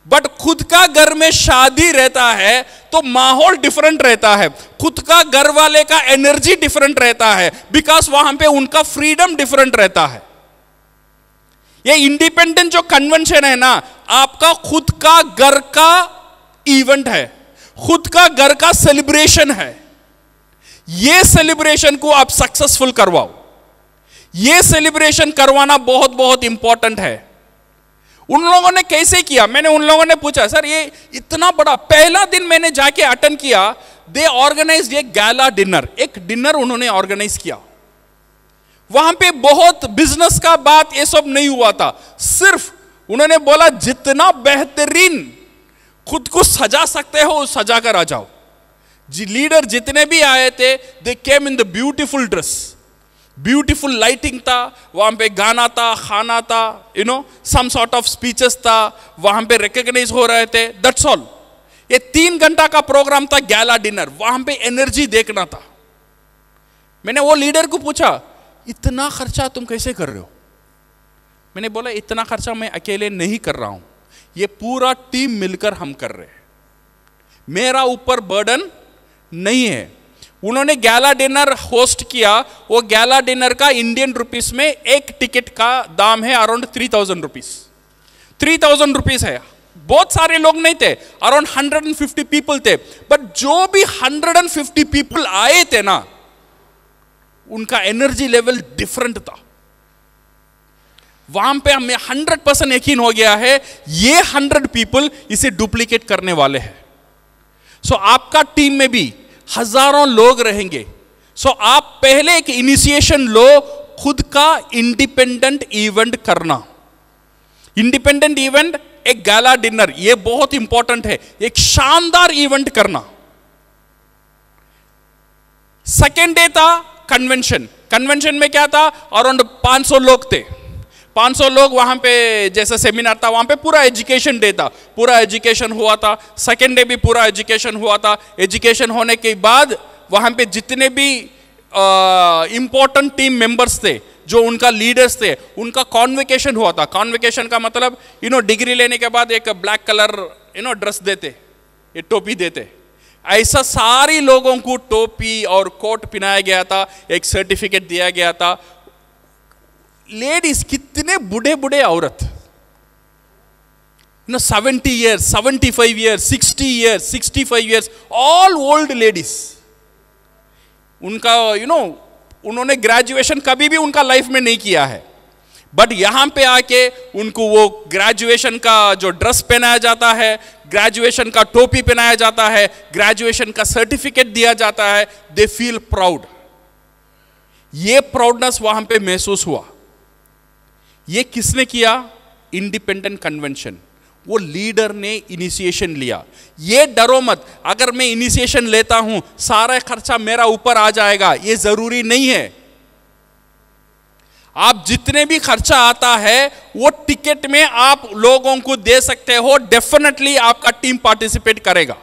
बट खुद का घर में शादी रहता है तो माहौल डिफरेंट रहता है, खुद का घर वाले का एनर्जी डिफरेंट रहता है, बिकॉज वहां पे उनका फ्रीडम डिफरेंट रहता है। ये इंडिपेंडेंट जो कन्वेंशन है ना, आपका खुद का घर का इवेंट है, खुद का घर का सेलिब्रेशन है। ये सेलिब्रेशन को आप सक्सेसफुल करवाओ, ये सेलिब्रेशन करवाना बहुत बहुत इंपॉर्टेंट है। उन लोगों ने कैसे किया, मैंने उन लोगों ने पूछा, सर ये इतना बड़ा, पहला दिन मैंने जाके अटेंड किया, दे ऑर्गेनाइज्ड ए गैला डिनर, एक डिनर उन्होंने ऑर्गेनाइज किया। वहां पे बहुत बिजनेस का बात ये सब नहीं हुआ था, सिर्फ उन्होंने बोला जितना बेहतरीन खुद को सजा सकते हो सजा कर आ जाओ। लीडर जितने भी आए थे, they came in the beautiful dress, beautiful lighting था, वहां पे गाना था, खाना था, सम सॉर्ट ऑफ स्पीचेस था, वहां पे रिकॉग्नाइज हो रहे थे, दैट्स ऑल। ये 3 घंटा का प्रोग्राम था, गैला डिनर, वहां पे एनर्जी देखना था। मैंने वो लीडर को पूछा, इतना खर्चा तुम कैसे कर रहे हो? मैंने बोला इतना खर्चा मैं अकेले नहीं कर रहा हूं, ये पूरा टीम मिलकर हम कर रहे हैं, मेरा ऊपर बर्डन नहीं है। उन्होंने गैला डिनर होस्ट किया, वो गैला डिनर का इंडियन रुपीस में एक टिकट का दाम है अराउंड 3000 रुपीज, 3000 रुपीज है। बहुत सारे लोग नहीं थे, अराउंड 150 पीपल थे, बट जो भी 150 पीपल आए थे ना, उनका एनर्जी लेवल डिफरेंट था। वहां पे हमें 100% यकीन हो गया है ये 100 पीपल इसे डुप्लीकेट करने वाले हैं। सो आपका टीम में भी हजारों लोग रहेंगे। सो आप पहले एक इनिशिएशन लो, खुद का इंडिपेंडेंट इवेंट करना। इंडिपेंडेंट इवेंट, एक गैला डिनर, ये बहुत इंपॉर्टेंट है, एक शानदार इवेंट करना। सेकेंड डे था कन्वेंशन। कन्वेंशन में क्या था, अराउंड 500 लोग थे। 500 लोग वहां पे जैसे सेमिनार था, वहां पे पूरा एजुकेशन डे था, पूरा एजुकेशन हुआ था। सेकेंड डे भी पूरा एजुकेशन हुआ था। एजुकेशन होने के बाद वहां पे जितने भी इंपॉर्टेंट टीम मेंबर्स थे, जो उनका लीडर्स थे, उनका कॉन्वोकेशन हुआ था। कॉन्वोकेशन का मतलब डिग्री लेने के बाद एक ब्लैक कलर ड्रेस देते, ये टोपी देते, ऐसा सारी लोगों को टोपी और कोट पहनाया गया था, एक सर्टिफिकेट दिया गया था। लेडीज, कितने बूढ़े बूढ़े औरत, 70 years, 75 years, 60 years, 65 years, all old ladies. उनका उन्होंने ग्रेजुएशन कभी भी उनका लाइफ में नहीं किया है, बट यहां पे आके उनको वो ग्रेजुएशन का जो ड्रेस पहनाया जाता है, ग्रेजुएशन का टोपी पहनाया जाता है, ग्रेजुएशन का सर्टिफिकेट दिया जाता है, दे फील प्राउड। ये प्राउडनेस वहां पे महसूस हुआ। ये किसने किया? इंडिपेंडेंट कन्वेंशन, वो लीडर ने इनिशिएशन लिया। ये डरो मत, अगर मैं इनिशिएशन लेता हूं सारा खर्चा मेरा ऊपर आ जाएगा, ये जरूरी नहीं है। आप जितने भी खर्चा आता है वो टिकट में आप लोगों को दे सकते हो, डेफिनेटली आपका टीम पार्टिसिपेट करेगा।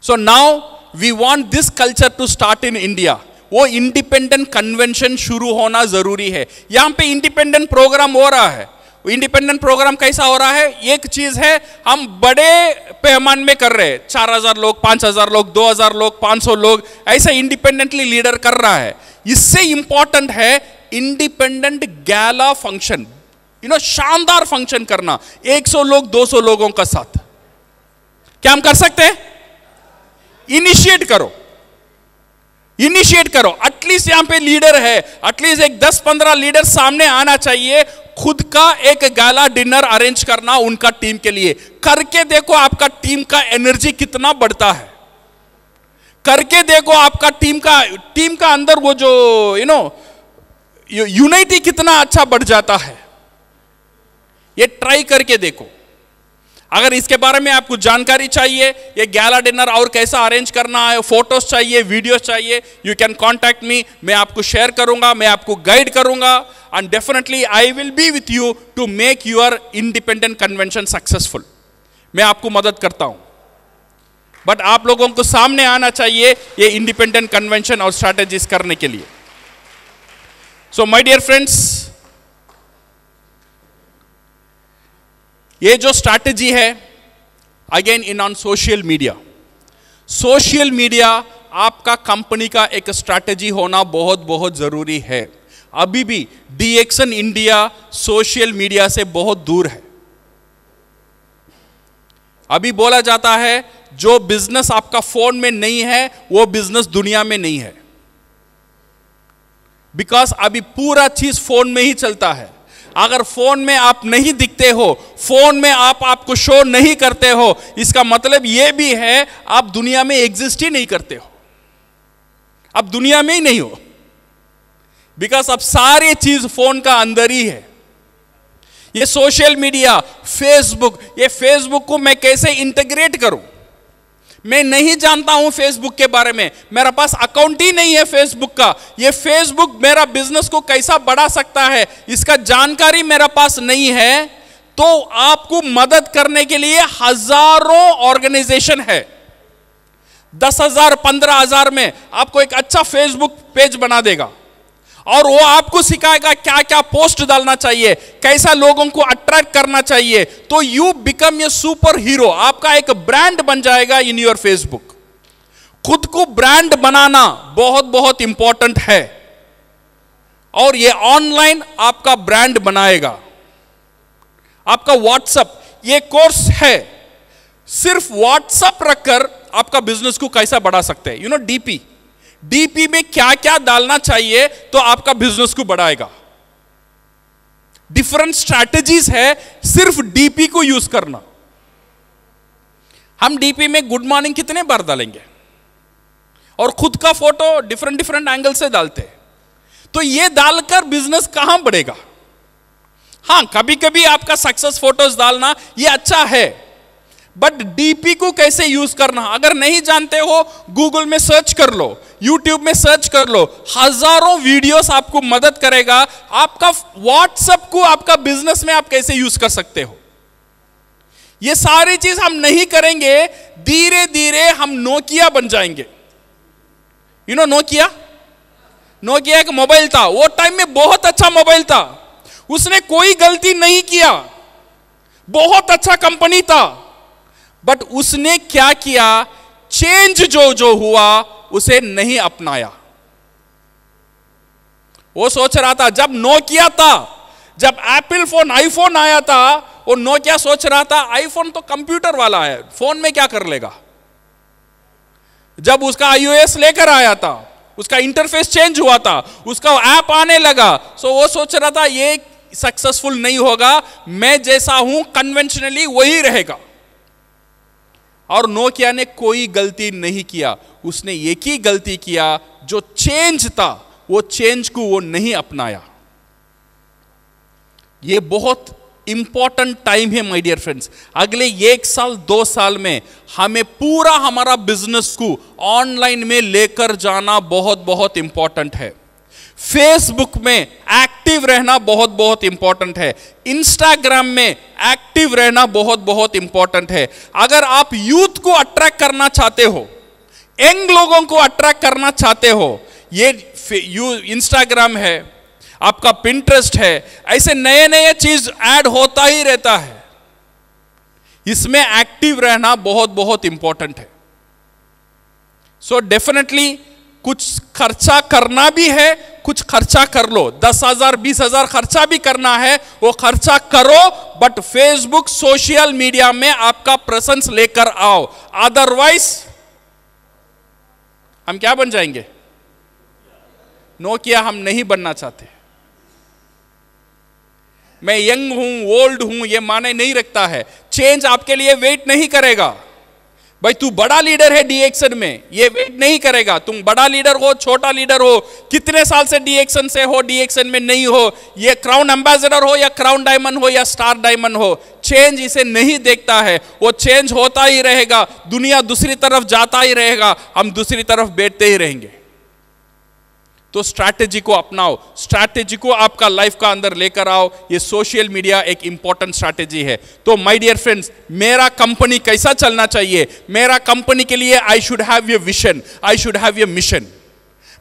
So now we want this culture to start in India. वो इंडिपेंडेंट कन्वेंशन शुरू होना जरूरी है। यहां पे इंडिपेंडेंट प्रोग्राम हो रहा है। इंडिपेंडेंट प्रोग्राम कैसा हो रहा है? एक चीज है, हम बड़े पैमाने में कर रहे हैं, 4000 लोग, 5000 लोग, 2000 लोग, 500 लोग, ऐसा इंडिपेंडेंटली लीडर कर रहा है। इससे इंपॉर्टेंट है इंडिपेंडेंट गैला फंक्शन, शानदार फंक्शन करना 100 लोग, 200 लोगों का साथ। क्या हम कर सकते हैं? इनिशिएट करो, इनिशिएट करो। एटलीस्ट यहां पे लीडर है, एटलीस्ट एक 10-15 लीडर सामने आना चाहिए, खुद का एक गाला डिनर अरेंज करना उनका टीम के लिए। करके देखो आपका टीम का एनर्जी कितना बढ़ता है। करके देखो आपका टीम का अंदर वो जो यूनिटी कितना अच्छा बढ़ जाता है। ये ट्राई करके देखो। अगर इसके बारे में आपको जानकारी चाहिए, ये गैला डिनर और कैसा अरेंज करना है, फोटोज चाहिए, वीडियोस चाहिए, यू कैन कॉन्टैक्ट मी। मैं आपको शेयर करूंगा, मैं आपको गाइड करूंगा, and definitely I will be with you to make your independent convention successful. मैं आपको मदद करता हूं, बट आप लोगों को सामने आना चाहिए ये इंडिपेंडेंट कन्वेंशन और स्ट्रैटेजीज करने के लिए। सो माय डियर फ्रेंड्स, ये जो स्ट्रैटेजी है again in on social media. Social media आपका कंपनी का एक स्ट्रैटेजी होना बहुत बहुत जरूरी है। अभी भी DXN इंडिया सोशल मीडिया से बहुत दूर है। अभी बोला जाता है जो बिजनेस आपका फोन में नहीं है वो बिजनेस दुनिया में नहीं है, बिकॉज अभी पूरा चीज फोन में ही चलता है। अगर फोन में आप नहीं दिखते हो, फोन में आपको शो नहीं करते हो, इसका मतलब यह भी है आप दुनिया में एग्जिस्ट ही नहीं करते हो, आप दुनिया में ही नहीं हो, बिकॉज अब सारी चीज फोन का अंदर ही है। ये सोशल मीडिया, फेसबुक, ये फेसबुक को मैं कैसे इंटीग्रेट करूं? मैं नहीं जानता हूं फेसबुक के बारे में, मेरा पास अकाउंट ही नहीं है फेसबुक का। ये फेसबुक मेरा बिजनेस को कैसा बढ़ा सकता है इसका जानकारी मेरा पास नहीं है। तो आपको मदद करने के लिए हजारों ऑर्गेनाइजेशन है। 10,000 15,000 में आपको एक अच्छा फेसबुक पेज बना देगा और वो आपको सिखाएगा क्या क्या पोस्ट डालना चाहिए, कैसा लोगों को अट्रैक्ट करना चाहिए। तो you become a super hero. आपका एक ब्रांड बन जाएगा इन योर फेसबुक। खुद को ब्रांड बनाना बहुत बहुत इंपॉर्टेंट है और ये ऑनलाइन आपका ब्रांड बनाएगा। आपका व्हाट्सएप, ये कोर्स है, सिर्फ व्हाट्सएप रखकर आपका बिजनेस को कैसा बढ़ा सकते हैं। डीपी में क्या क्या डालना चाहिए तो आपका बिजनेस को बढ़ाएगा। डिफरेंट स्ट्रैटेजीज है सिर्फ डीपी को यूज करना। हम डीपी में गुड मॉर्निंग कितने बार डालेंगे और खुद का फोटो डिफरेंट डिफरेंट एंगल से डालते हैं। तो ये डालकर बिजनेस कहां बढ़ेगा? हां, कभी कभी आपका सक्सेस फोटोज डालना ये अच्छा है, बट डीपी को कैसे यूज करना अगर नहीं जानते हो, गूगल में सर्च कर लो, यूट्यूब में सर्च कर लो, हजारों वीडियोस आपको मदद करेगा। आपका व्हाट्सएप को आपका बिजनेस में आप कैसे यूज कर सकते हो, ये सारी चीज हम नहीं करेंगे, धीरे धीरे हम नोकिया बन जाएंगे। नोकिया एक मोबाइल था, वो टाइम में बहुत अच्छा मोबाइल था, उसने कोई गलती नहीं किया, बहुत अच्छा कंपनी था, बट उसने क्या किया, चेंज जो हुआ उसे नहीं अपनाया। वो सोच रहा था जब नोकिया था, जब एप्पल फोन आईफोन आया था, वो नोकिया सोच रहा था आईफोन तो कंप्यूटर वाला है, फोन में क्या कर लेगा। जब उसका iOS लेकर आया था, उसका इंटरफेस चेंज हुआ था, उसका ऐप आने लगा, सो वो सोच रहा था ये सक्सेसफुल नहीं होगा, मैं जैसा हूं कन्वेंशनली वही रहेगा। और नोकिया ने कोई गलती नहीं किया, उसने एक ही गलती किया, जो चेंज था वो चेंज को वो नहीं अपनाया। ये बहुत इंपॉर्टेंट टाइम है माय डियर फ्रेंड्स। अगले 1 साल 2 साल में हमें पूरा हमारा बिजनेस को ऑनलाइन में लेकर जाना बहुत बहुत इंपॉर्टेंट है। फेसबुक में एक्टिव रहना बहुत बहुत इंपॉर्टेंट है, इंस्टाग्राम में एक्टिव रहना बहुत बहुत इंपॉर्टेंट है। अगर आप यूथ को अट्रैक्ट करना चाहते हो, यंग लोगों को अट्रैक्ट करना चाहते हो, ये इंस्टाग्राम है, आपका पिंटरेस्ट है, ऐसे नए नए चीज ऐड होता ही रहता है। इसमें एक्टिव रहना बहुत बहुत इंपॉर्टेंट है। सो डेफिनेटली कुछ खर्चा करना भी है, कुछ खर्चा कर लो, 10,000 20,000 खर्चा भी करना है, वो खर्चा करो, बट फेसबुक सोशल मीडिया में आपका प्रेजेंस लेकर आओ। अदरवाइज हम क्या बन जाएंगे? नोकिया हम नहीं बनना चाहते। मैं यंग हूं, ओल्ड हूं, ये माने नहीं रखता है। चेंज आपके लिए वेट नहीं करेगा। भाई तू बड़ा लीडर है डी एक्शन में, ये वेट नहीं करेगा। तुम बड़ा लीडर हो, छोटा लीडर हो, कितने साल से डी एक्शन से हो, डी एक्शन में नहीं हो, ये क्राउन एम्बेसडर हो या क्राउन डायमंड हो या स्टार डायमंड हो, चेंज इसे नहीं देखता है। वो चेंज होता ही रहेगा, दुनिया दूसरी तरफ जाता ही रहेगा, हम दूसरी तरफ बैठते ही रहेंगे। तो स्ट्रैटेजी को अपनाओ, स्ट्रैटेजी को आपका लाइफ का अंदर लेकर आओ। ये सोशल मीडिया एक इंपॉर्टेंट स्ट्रैटेजी है। तो माय डियर फ्रेंड्स, मेरा कंपनी कैसा चलना चाहिए? मेरा कंपनी के लिए I should have a vision, I should have a mission.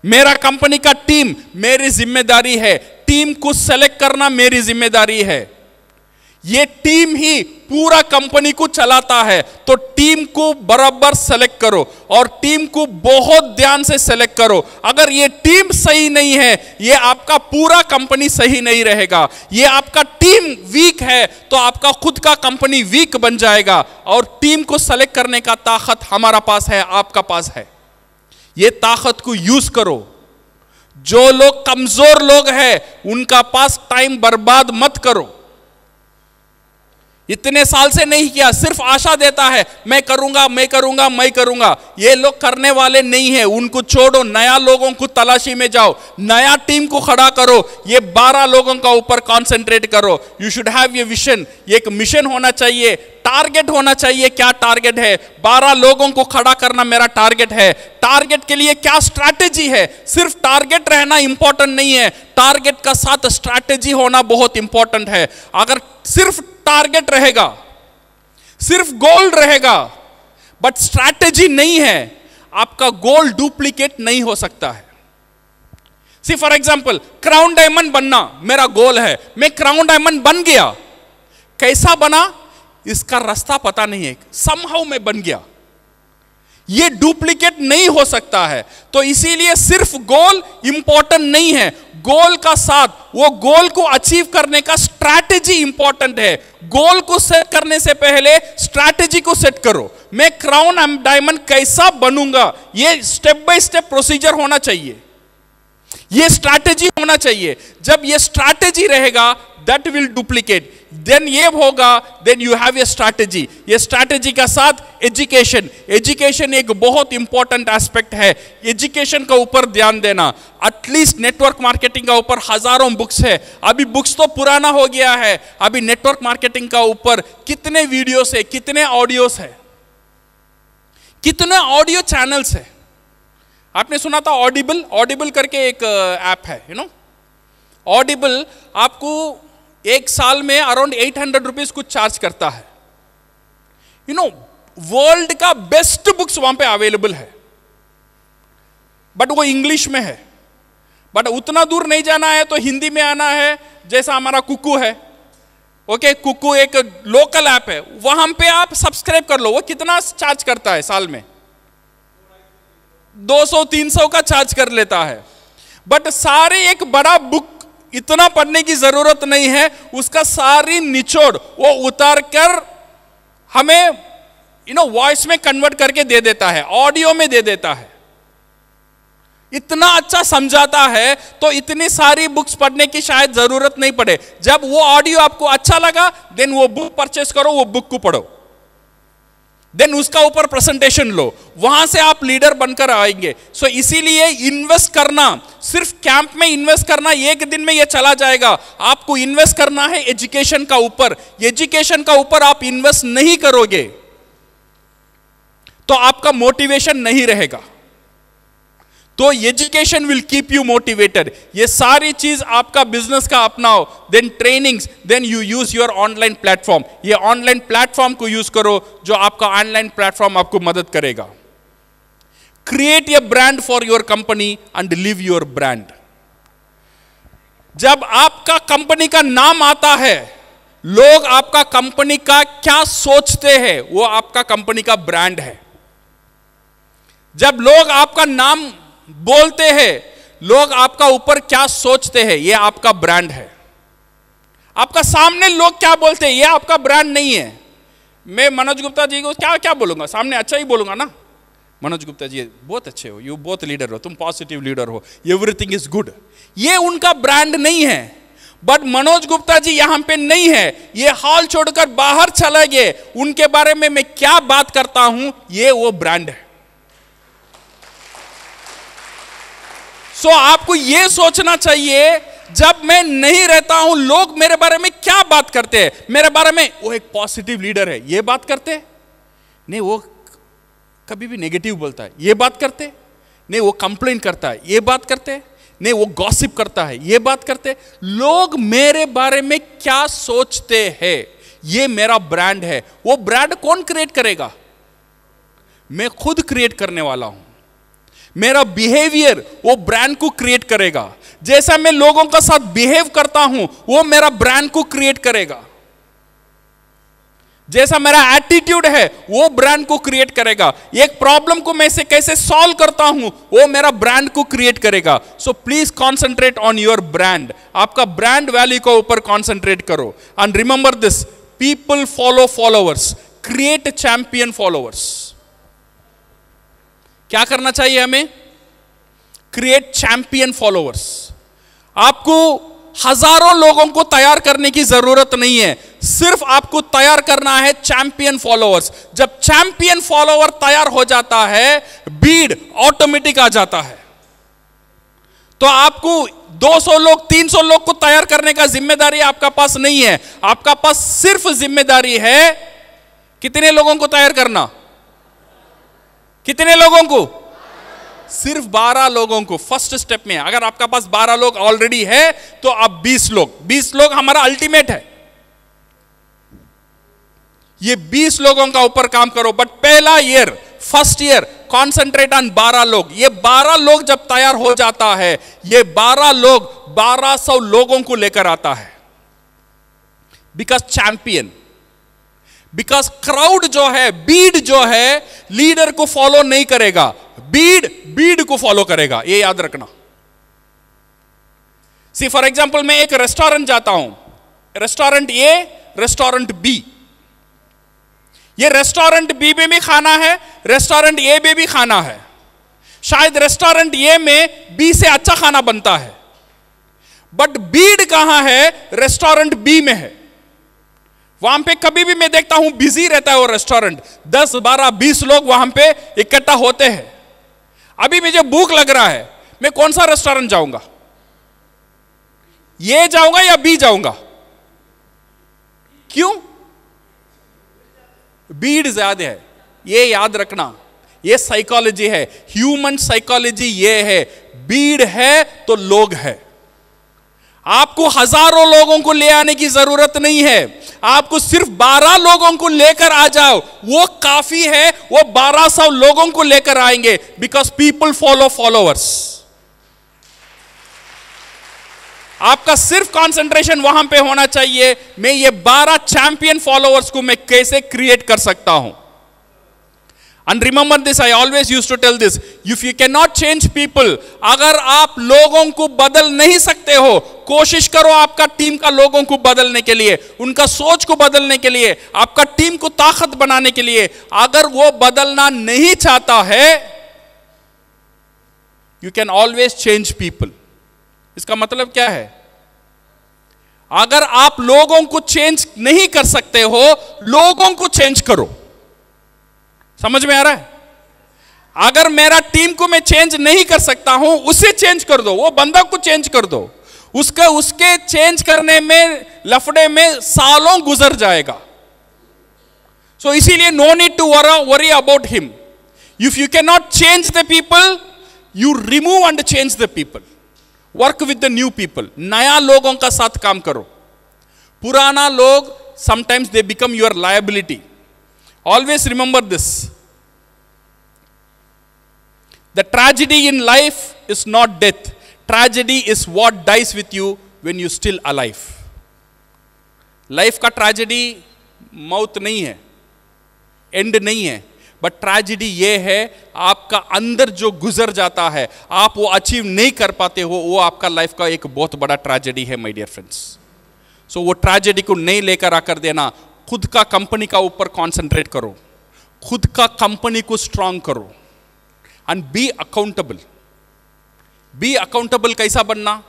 मेरा कंपनी का टीम मेरी जिम्मेदारी है, टीम को सेलेक्ट करना मेरी जिम्मेदारी है। ये टीम ही पूरा कंपनी को चलाता है, तो टीम को बराबर सेलेक्ट करो और टीम को बहुत ध्यान से सेलेक्ट करो। अगर ये टीम सही नहीं है, ये आपका पूरा कंपनी सही नहीं रहेगा। ये आपका टीम वीक है तो आपका खुद का कंपनी वीक बन जाएगा। और टीम को सेलेक्ट करने का ताकत हमारा पास है, आपका पास है। ये ताकत को यूज करो। जो लोग कमजोर लोग हैं उनका पास टाइम बर्बाद मत करो। इतने साल से नहीं किया, सिर्फ आशा देता है मैं करूंगा, मैं करूंगा, मैं करूंगा। ये लोग करने वाले नहीं है, उनको छोड़ो, नया लोगों को तलाशी में जाओ, नया टीम को खड़ा करो। ये 12 लोगों का ऊपर कंसंट्रेट करो। You should have a vision, एक मिशन होना चाहिए, टारगेट होना चाहिए। क्या टारगेट है? 12 लोगों को खड़ा करना मेरा टारगेट है। टारगेट के लिए क्या स्ट्रैटेजी है? सिर्फ टारगेट रहना इंपॉर्टेंट नहीं है, टारगेट का साथ स्ट्रैटेजी होना बहुत इंपॉर्टेंट है। अगर सिर्फ टारगेट रहेगा, सिर्फ गोल रहेगा, बट स्ट्रैटेजी नहीं है, आपका गोल डुप्लीकेट नहीं हो सकता है। सी फॉर एग्जांपल, क्राउन डायमंड बनना मेरा गोल है, मैं क्राउन डायमंड बन गया। कैसा बना इसका रास्ता पता नहीं है, समहाउ मैं बन गया। ये डुप्लीकेट नहीं हो सकता है। तो इसीलिए सिर्फ गोल इंपॉर्टेंट नहीं है, गोल का साथ वो गोल को अचीव करने का स्ट्रैटेजी इंपॉर्टेंट है। गोल को सेट करने से पहले स्ट्रैटेजी को सेट करो। मैं क्राउन डायमंड कैसा बनूंगा, ये स्टेप बाय स्टेप प्रोसीजर होना चाहिए, ये स्ट्रैटेजी होना चाहिए। जब ये स्ट्रैटेजी रहेगा दैट विल डुप्लीकेट, देन ये होगा, then you have a strategy. ये स्ट्रैटेजी का साथ एजुकेशन, एजुकेशन एक बहुत इंपॉर्टेंट एस्पेक्ट है। एजुकेशन का ऊपर ध्यान देना। एटलीस्ट नेटवर्क मार्केटिंग का ऊपर हजारों बुक्स है, अभी बुक्स तो पुराना हो गया है, अभी नेटवर्क मार्केटिंग का ऊपर कितने वीडियोस है, कितने ऑडियोस है, कितने ऑडियो चैनल्स है। आपने सुना था ऑडिबल, ऑडिबल करके एक ऐप है, यू नो। ऑडिबल आपको एक साल में अराउंड 800 रुपीज कुछ चार्ज करता है। यू नो, वर्ल्ड का बेस्ट बुक्स वहां पे अवेलेबल है, बट वो इंग्लिश में है। बट उतना दूर नहीं जाना है तो हिंदी में आना है, जैसा हमारा कुकू है। ओके, कुकू एक लोकल ऐप है, वहां पे आप सब्सक्राइब कर लो। वो कितना चार्ज करता है साल में? 200-300 का चार्ज कर लेता है। बट सारे एक बड़ा बुक इतना पढ़ने की जरूरत नहीं है, उसका सारी निचोड़ वो उतार कर हमें वॉइस में कन्वर्ट करके दे देता है, ऑडियो में दे देता है। इतना अच्छा समझाता है, तो इतनी सारी बुक्स पढ़ने की शायद जरूरत नहीं पड़े। जब वो ऑडियो आपको अच्छा लगा, देन वो बुक परचेस करो, वो बुक को पढ़ो, देन उसका ऊपर प्रेजेंटेशन लो, वहां से आप लीडर बनकर आएंगे। सो इसीलिए इन्वेस्ट करना, सिर्फ कैंप में इन्वेस्ट करना एक दिन में ये चला जाएगा। आपको इन्वेस्ट करना है एजुकेशन का ऊपर। एजुकेशन का ऊपर आप इन्वेस्ट नहीं करोगे तो आपका मोटिवेशन नहीं रहेगा। तो education will keep you motivated. ये सारी चीज आपका बिजनेस का अपनाओ, then trainings, then you use your online platform. ये ऑनलाइन प्लेटफॉर्म को यूज करो, जो आपका ऑनलाइन प्लेटफॉर्म आपको मदद करेगा। Create a brand for your company and live your brand. जब आपका कंपनी का नाम आता है, लोग आपका कंपनी का क्या सोचते हैं, वो आपका कंपनी का ब्रांड है। जब लोग आपका नाम बोलते हैं, लोग आपका ऊपर क्या सोचते हैं, ये आपका ब्रांड है। आपका सामने लोग क्या बोलते हैं, ये आपका ब्रांड नहीं है। मैं मनोज गुप्ता जी को क्या क्या बोलूंगा, सामने अच्छा ही बोलूंगा ना। मनोज गुप्ता जी बहुत अच्छे हो, यू बहुत लीडर हो, तुम पॉजिटिव लीडर हो, एवरीथिंग इज गुड। ये उनका ब्रांड नहीं है। बट मनोज गुप्ता जी यहां पे नहीं है, ये हॉल छोड़कर बाहर चले गए। उनके बारे में मैं क्या बात करता हूं, ये वो ब्रांड है। सो आपको ये सोचना चाहिए, जब मैं नहीं रहता हूं लोग मेरे बारे में क्या बात करते हैं, मेरे बारे में वो एक पॉजिटिव लीडर है ये बात करते हैं, नहीं वो कभी भी नेगेटिव बोलता है ये बात करते, नहीं वो कंप्लेन करता है ये बात करते, नहीं वो गॉसिप करता है ये बात करते। लोग मेरे बारे में क्या सोचते हैं, ये मेरा ब्रांड है। वो ब्रांड कौन क्रिएट करेगा? मैं खुद क्रिएट करने वाला हूं। मेरा बिहेवियर वो ब्रांड को क्रिएट करेगा। जैसा मैं लोगों के साथ बिहेव करता हूं वो मेरा ब्रांड को क्रिएट करेगा। जैसा मेरा एटीट्यूड है वो ब्रांड को क्रिएट करेगा। एक प्रॉब्लम को मैं से कैसे सॉल्व करता हूं वो मेरा ब्रांड को क्रिएट करेगा। So please concentrate on your brand. आपका ब्रांड वैल्यू के ऊपर कॉन्सेंट्रेट करो। And remember this, people follow followers, create champion followers. क्या करना चाहिए हमें? Create champion followers. आपको हजारों लोगों को तैयार करने की जरूरत नहीं है, सिर्फ आपको तैयार करना है चैंपियन फॉलोअर्स। जब चैंपियन फॉलोअर तैयार हो जाता है, बीड ऑटोमेटिक आ जाता है। तो आपको 200 लोग 300 लोग को तैयार करने का जिम्मेदारी आपका पास नहीं है। आपका पास सिर्फ जिम्मेदारी है कितने लोगों को तैयार करना? कितने लोगों को? सिर्फ 12 लोगों को। फर्स्ट स्टेप में अगर आपका पास 12 लोग ऑलरेडी है तो अब 20 लोग हमारा अल्टीमेट है। ये 20 लोगों का ऊपर काम करो। बट पहला year, first year, concentrate on 12 लोग। ये 12 लोग जब तैयार हो जाता है, ये 12 लोग 1200 लोगों को लेकर आता है। बिकॉज चैंपियन, बिकॉज क्राउड जो है, बीड जो है, लीडर को फॉलो नहीं करेगा, बीड को फॉलो करेगा। ये याद रखना। सी फॉर एग्जांपल मैं एक रेस्टोरेंट जाता हूं, रेस्टोरेंट ए, रेस्टोरेंट बी। ये रेस्टोरेंट बी में भी खाना है, रेस्टोरेंट ए में भी खाना है। शायद रेस्टोरेंट ए में बी से अच्छा खाना बनता है, बट बीड कहां है? रेस्टोरेंट बी में है। वहां पे कभी भी मैं देखता हूं बिजी रहता है वो रेस्टोरेंट। 10, 12, 20 लोग वहां पे इकट्ठा होते हैं। अभी मुझे भूख लग रहा है, मैं कौन सा रेस्टोरेंट जाऊंगा? ये जाऊंगा या बी जाऊंगा? क्यों? भीड़ ज्यादा है। ये याद रखना, ये साइकोलॉजी है, ह्यूमन साइकोलॉजी ये है। भीड़ है तो लोग है। आपको हजारों लोगों को ले आने की जरूरत नहीं है, आपको सिर्फ 12 लोगों को लेकर आ जाओ, वो काफी है। वो 1200 लोगों को लेकर आएंगे। Because people follow followers. आपका सिर्फ कंसंट्रेशन वहां पे होना चाहिए, मैं ये 12 चैंपियन फॉलोअर्स को मैं कैसे क्रिएट कर सकता हूं। And remember this, I always used to tell this, if you cannot change people, अगर आप लोगों को बदल नहीं सकते हो, कोशिश करो आपका टीम का लोगों को बदलने के लिए, उनका सोच को बदलने के लिए, आपका टीम को ताकत बनाने के लिए। अगर वो बदलना नहीं चाहता है, you can always change people। इसका मतलब क्या है? अगर आप लोगों को चेंज नहीं कर सकते हो, लोगों को चेंज करो। समझ में आ रहा है? अगर मेरा टीम को मैं चेंज नहीं कर सकता हूं, उसे चेंज कर दो, वो बंदा को चेंज कर दो। उसके चेंज करने में, लफड़े में सालों गुजर जाएगा। सो इसीलिए no need to worry about him. If you can not change the people, you remove and change the people. Work with the new people. नया लोगों का साथ काम करो। पुराना लोग sometimes they become your liability. Always remember this. The tragedy in life is not death. Tragedy is what dies with you when you still alive. Life का tragedy मौत नहीं है, end नहीं है, but tragedy ये है आपका अंदर जो गुजर जाता है, आप वो अचीव नहीं कर पाते हो, वो आपका लाइफ का एक बहुत बड़ा tragedy है, my dear friends. So वो tragedy को नहीं लेकर आकर देना। खुद का कंपनी का ऊपर कॉन्सेंट्रेट करो, खुद का कंपनी को स्ट्रांग करो। And be accountable. Be accountable कैसा बनना?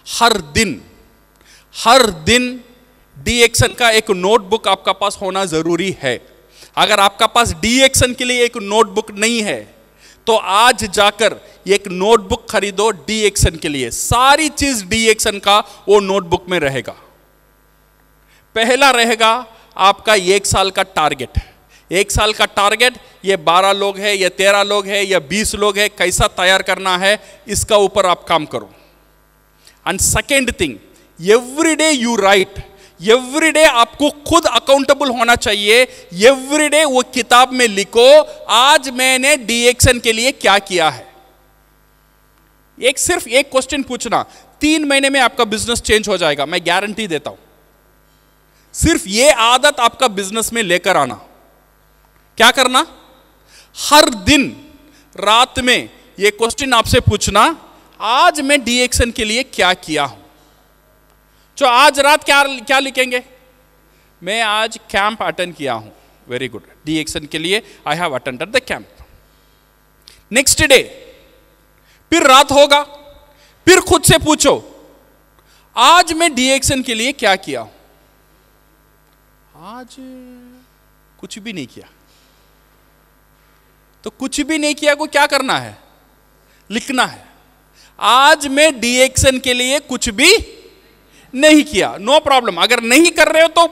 हर दिन हर दिन डी एक्शन का एक नोटबुक आपका पास होना जरूरी है। अगर आपका पास डी एक्शन के लिए एक नोटबुक नहीं है तो आज जाकर एक नोटबुक खरीदो डी एक्शन के लिए। सारी चीज डी एक्शन का वो नोटबुक में रहेगा। पहला रहेगा आपका 1 साल का टारगेट। 1 साल का टारगेट, ये 12 लोग है, ये 13 लोग है, या 20 लोग है, कैसा तैयार करना है, इसका ऊपर आप काम करो। And second thing, every day you right. Every day आपको खुद अकाउंटेबल होना चाहिए। एवरी डे वो किताब में लिखो, आज मैंने डी एक्शन के लिए क्या किया है। सिर्फ एक क्वेश्चन पूछना, 3 महीने में आपका बिजनेस चेंज हो जाएगा, मैं गारंटी देता हूं। सिर्फ ये आदत आपका बिजनेस में लेकर आना। क्या करना? हर दिन रात में ये क्वेश्चन आपसे पूछना, आज मैं डी एक्शन के लिए क्या किया हूं। तो आज रात क्या लिखेंगे? मैं आज कैंप अटेंड किया हूं। वेरी गुड, डी एक्शन के लिए I have attended the camp. Next day फिर रात होगा, फिर खुद से पूछो, आज मैं डी एक्शन के लिए क्या किया हूं। आज कुछ भी नहीं किया। तो कुछ भी नहीं किया को क्या करना है? लिखना है, आज मैं डी एक्शन के लिए कुछ भी नहीं किया। No problem. अगर नहीं कर रहे हो तो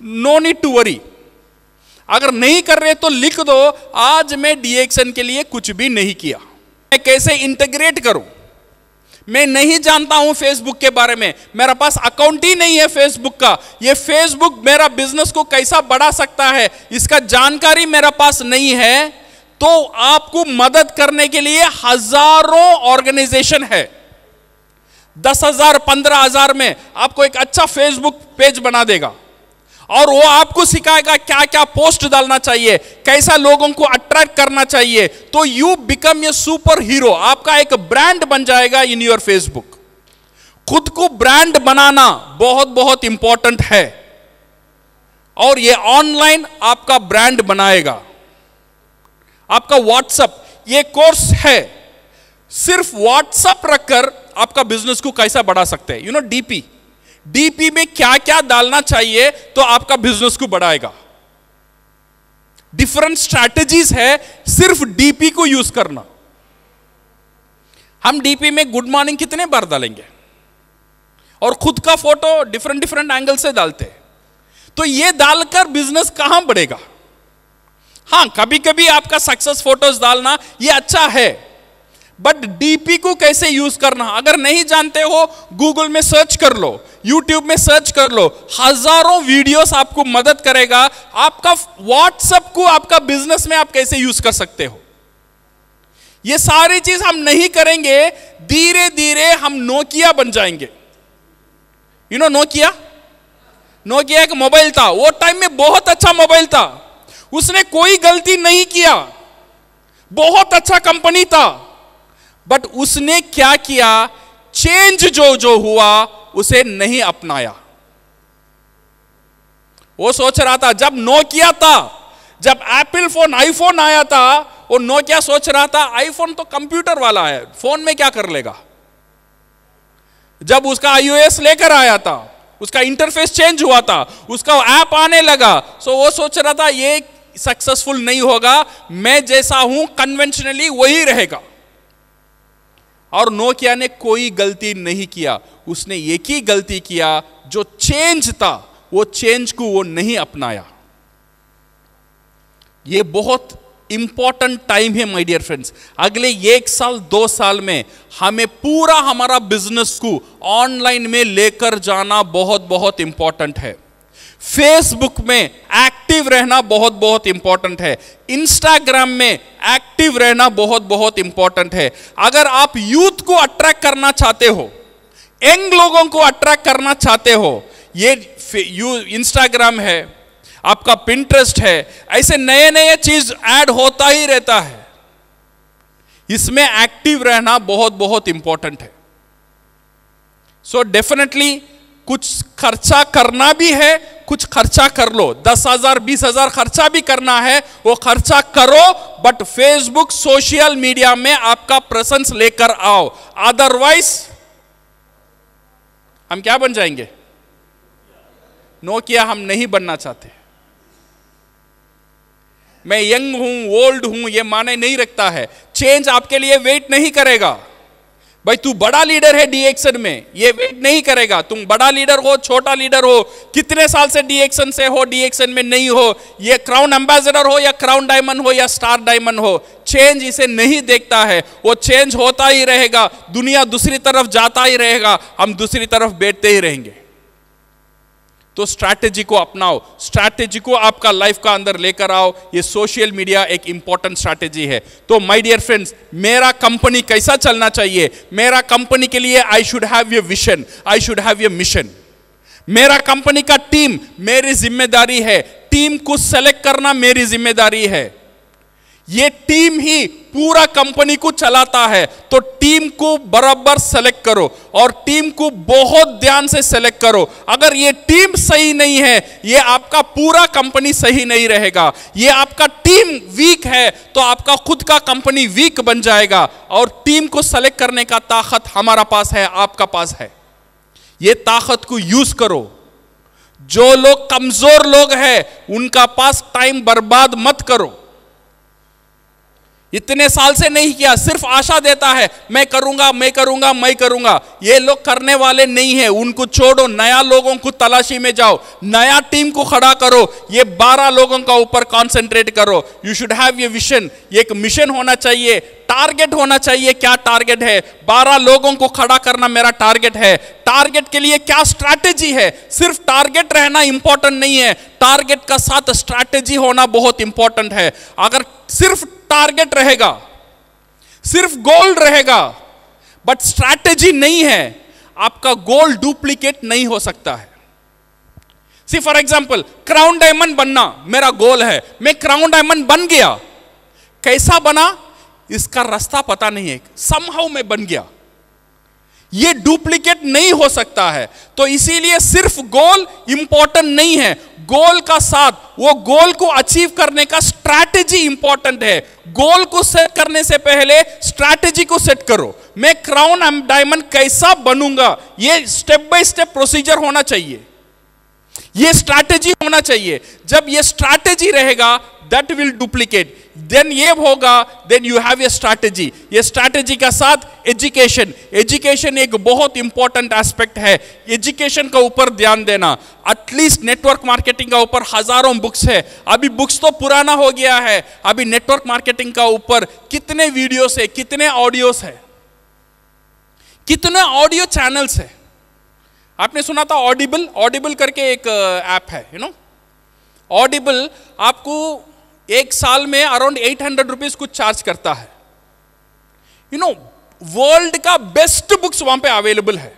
नो नीड टू वरी। अगर नहीं कर रहे तो लिख दो, आज मैं डी एक्शन के लिए कुछ भी नहीं किया। मैं कैसे इंटीग्रेट करूं? मैं नहीं जानता हूं फेसबुक के बारे में, मेरा पास अकाउंट ही नहीं है फेसबुक का। ये फेसबुक मेरा बिजनेस को कैसा बढ़ा सकता है, इसका जानकारी मेरा पास नहीं है। तो आपको मदद करने के लिए हजारों ऑर्गेनाइजेशन है। 10,000 15,000 में आपको एक अच्छा फेसबुक पेज बना देगा और वो आपको सिखाएगा क्या क्या पोस्ट डालना चाहिए, कैसा लोगों को अट्रैक्ट करना चाहिए। तो you become a super hero. आपका एक ब्रांड बन जाएगा इन योर फेसबुक। खुद को ब्रांड बनाना बहुत बहुत इंपॉर्टेंट है और ये ऑनलाइन आपका ब्रांड बनाएगा। आपका व्हाट्सएप, ये कोर्स है, सिर्फ व्हाट्सएप रखकर आपका बिजनेस को कैसा बढ़ा सकते हैं। यू नो डीपी में क्या क्या डालना चाहिए तो आपका बिजनेस को बढ़ाएगा। डिफरेंट स्ट्रैटेजीज है सिर्फ डीपी को यूज करना। हम डीपी में गुड मॉर्निंग कितने बार डालेंगे और खुद का फोटो डिफरेंट एंगल से डालते हैं। तो ये डालकर बिजनेस कहां बढ़ेगा? हां, कभी कभी आपका सक्सेस फोटोज डालना ये अच्छा है, बट डीपी को कैसे यूज करना अगर नहीं जानते हो, गूगल में सर्च कर लो, यूट्यूब में सर्च कर लो, हजारों वीडियोस आपको मदद करेगा। आपका व्हाट्सएप को आपका बिजनेस में आप कैसे यूज कर सकते हो, ये सारी चीज हम नहीं करेंगे, धीरे धीरे हम नोकिया बन जाएंगे। यू नो नोकिया एक मोबाइल था, वो टाइम में बहुत अच्छा मोबाइल था, उसने कोई गलती नहीं किया, बहुत अच्छा कंपनी था, बट उसने क्या किया? चेंज जो हुआ उसे नहीं अपनाया। वो सोच रहा था, जब नोकिया था, जब एप्पल फोन आईफोन आया था, वो नोकिया सोच रहा था आईफोन तो कंप्यूटर वाला है, फोन में क्या कर लेगा। जब उसका iOS लेकर आया था, उसका इंटरफेस चेंज हुआ था, उसका ऐप आने लगा, सो वो सोच रहा था ये सक्सेसफुल नहीं होगा, मैं जैसा हूं कन्वेंशनली वही रहेगा। और नोकिया ने कोई गलती नहीं किया, उसने एक ही गलती किया, जो चेंज था वो चेंज को वो नहीं अपनाया। ये बहुत इंपॉर्टेंट टाइम है माय डियर फ्रेंड्स। अगले 1 साल 2 साल में हमें पूरा हमारा बिजनेस को ऑनलाइन में लेकर जाना बहुत बहुत इंपॉर्टेंट है। फेसबुक में एक्टिव रहना बहुत बहुत इंपॉर्टेंट है, इंस्टाग्राम में एक्टिव रहना बहुत बहुत इंपॉर्टेंट है। अगर आप यूथ को अट्रैक्ट करना चाहते हो, यंग लोगों को अट्रैक्ट करना चाहते हो, ये इंस्टाग्राम है, आपका पिंटरेस्ट है, ऐसे नए नए चीज ऐड होता ही रहता है, इसमें एक्टिव रहना बहुत बहुत इंपॉर्टेंट है। सो डेफिनेटली कुछ खर्चा करना भी है, कुछ खर्चा कर लो, 10,000 20,000 खर्चा भी करना है, वो खर्चा करो, बट फेसबुक सोशल मीडिया में आपका प्रेजेंस लेकर आओ। अदरवाइज हम क्या बन जाएंगे? नोकिया हम नहीं बनना चाहते। मैं यंग हूं, ओल्ड हूं, ये माने नहीं रखता है। चेंज आपके लिए वेट नहीं करेगा। भाई तू बड़ा लीडर है डीएक्सन में, ये वेट नहीं करेगा। तुम बड़ा लीडर हो, छोटा लीडर हो, कितने साल से डीएक्सन से हो, डीएक्सन में नहीं हो, ये क्राउन एम्बेसडर हो या क्राउन डायमंड हो या स्टार डायमंड हो, चेंज इसे नहीं देखता है। वो चेंज होता ही रहेगा, दुनिया दूसरी तरफ जाता ही रहेगा, हम दूसरी तरफ बैठते ही रहेंगे। तो स्ट्रैटेजी को अपनाओ, स्ट्रैटेजी को आपका लाइफ का अंदर लेकर आओ। ये सोशल मीडिया एक इंपॉर्टेंट स्ट्रैटेजी है। तो माय डियर फ्रेंड्स, मेरा कंपनी कैसा चलना चाहिए? मेरा कंपनी के लिए I should have a vision, I should have a mission. मेरा कंपनी का टीम मेरी जिम्मेदारी है, टीम को सेलेक्ट करना मेरी जिम्मेदारी है। ये टीम ही पूरा कंपनी को चलाता है, तो टीम को बराबर सेलेक्ट करो और टीम को बहुत ध्यान से सेलेक्ट करो। अगर ये टीम सही नहीं है, ये आपका पूरा कंपनी सही नहीं रहेगा। ये आपका टीम वीक है तो आपका खुद का कंपनी वीक बन जाएगा। और टीम को सेलेक्ट करने का ताकत हमारा पास है, आपका पास है। ये ताकत को यूज करो। जो लोग कमजोर लोग हैं उनका पास टाइम बर्बाद मत करो। इतने साल से नहीं किया, सिर्फ आशा देता है मैं करूंगा, मैं करूंगा, मैं करूंगा। ये लोग करने वाले नहीं है, उनको छोड़ो, नया लोगों को तलाशी में जाओ, नया टीम को खड़ा करो। ये 12 लोगों का ऊपर कंसंट्रेट करो। You should have a vision, एक मिशन होना चाहिए, टारगेट होना चाहिए। क्या टारगेट है? 12 लोगों को खड़ा करना मेरा टारगेट है। टारगेट के लिए क्या स्ट्रैटेजी है? सिर्फ टारगेट रहना इंपॉर्टेंट नहीं है, टारगेट का साथ स्ट्रैटेजी होना बहुत इंपॉर्टेंट है। अगर सिर्फ टारगेट रहेगा, सिर्फ गोल रहेगा, बट स्ट्रैटेजी नहीं है, आपका गोल डुप्लीकेट नहीं हो सकता है। सी फॉर एग्जांपल, क्राउन डायमंड बनना मेरा गोल है, मैं क्राउन डायमंड बन गया। कैसा बना इसका रास्ता पता नहीं है, समहाउ मैं बन गया। ये डुप्लीकेट नहीं हो सकता है। तो इसीलिए सिर्फ गोल इंपॉर्टेंट नहीं है, गोल का साथ वो गोल को अचीव करने का स्ट्रैटेजी इंपॉर्टेंट है। गोल को सेट करने से पहले स्ट्रैटेजी को सेट करो। मैं क्राउन डायमंड कैसा बनूंगा, ये स्टेप बाय स्टेप प्रोसीजर होना चाहिए, ये स्ट्रैटेजी होना चाहिए। जब ये स्ट्रैटेजी रहेगा दैट विल डुप्लीकेट, देन ये होगा, then you have a strategy. ये स्ट्रैटेजी का साथ एजुकेशन, एजुकेशन एक बहुत इंपॉर्टेंट एस्पेक्ट है। एजुकेशन का ऊपर ध्यान देना। एटलीस्ट नेटवर्क मार्केटिंग का ऊपर हजारों बुक्स है, अभी बुक्स तो पुराना हो गया है। अभी नेटवर्क मार्केटिंग का ऊपर कितने वीडियोस है, कितने ऑडियोस है, कितने ऑडियो चैनल्स है। आपने सुना था ऑडिबल, ऑडिबल करके एक ऐप है, यू नो। ऑडिबल आपको एक साल में अराउंड 800 रुपीज कुछ चार्ज करता है। यू नो, वर्ल्ड का बेस्ट बुक्स वहां पे अवेलेबल है,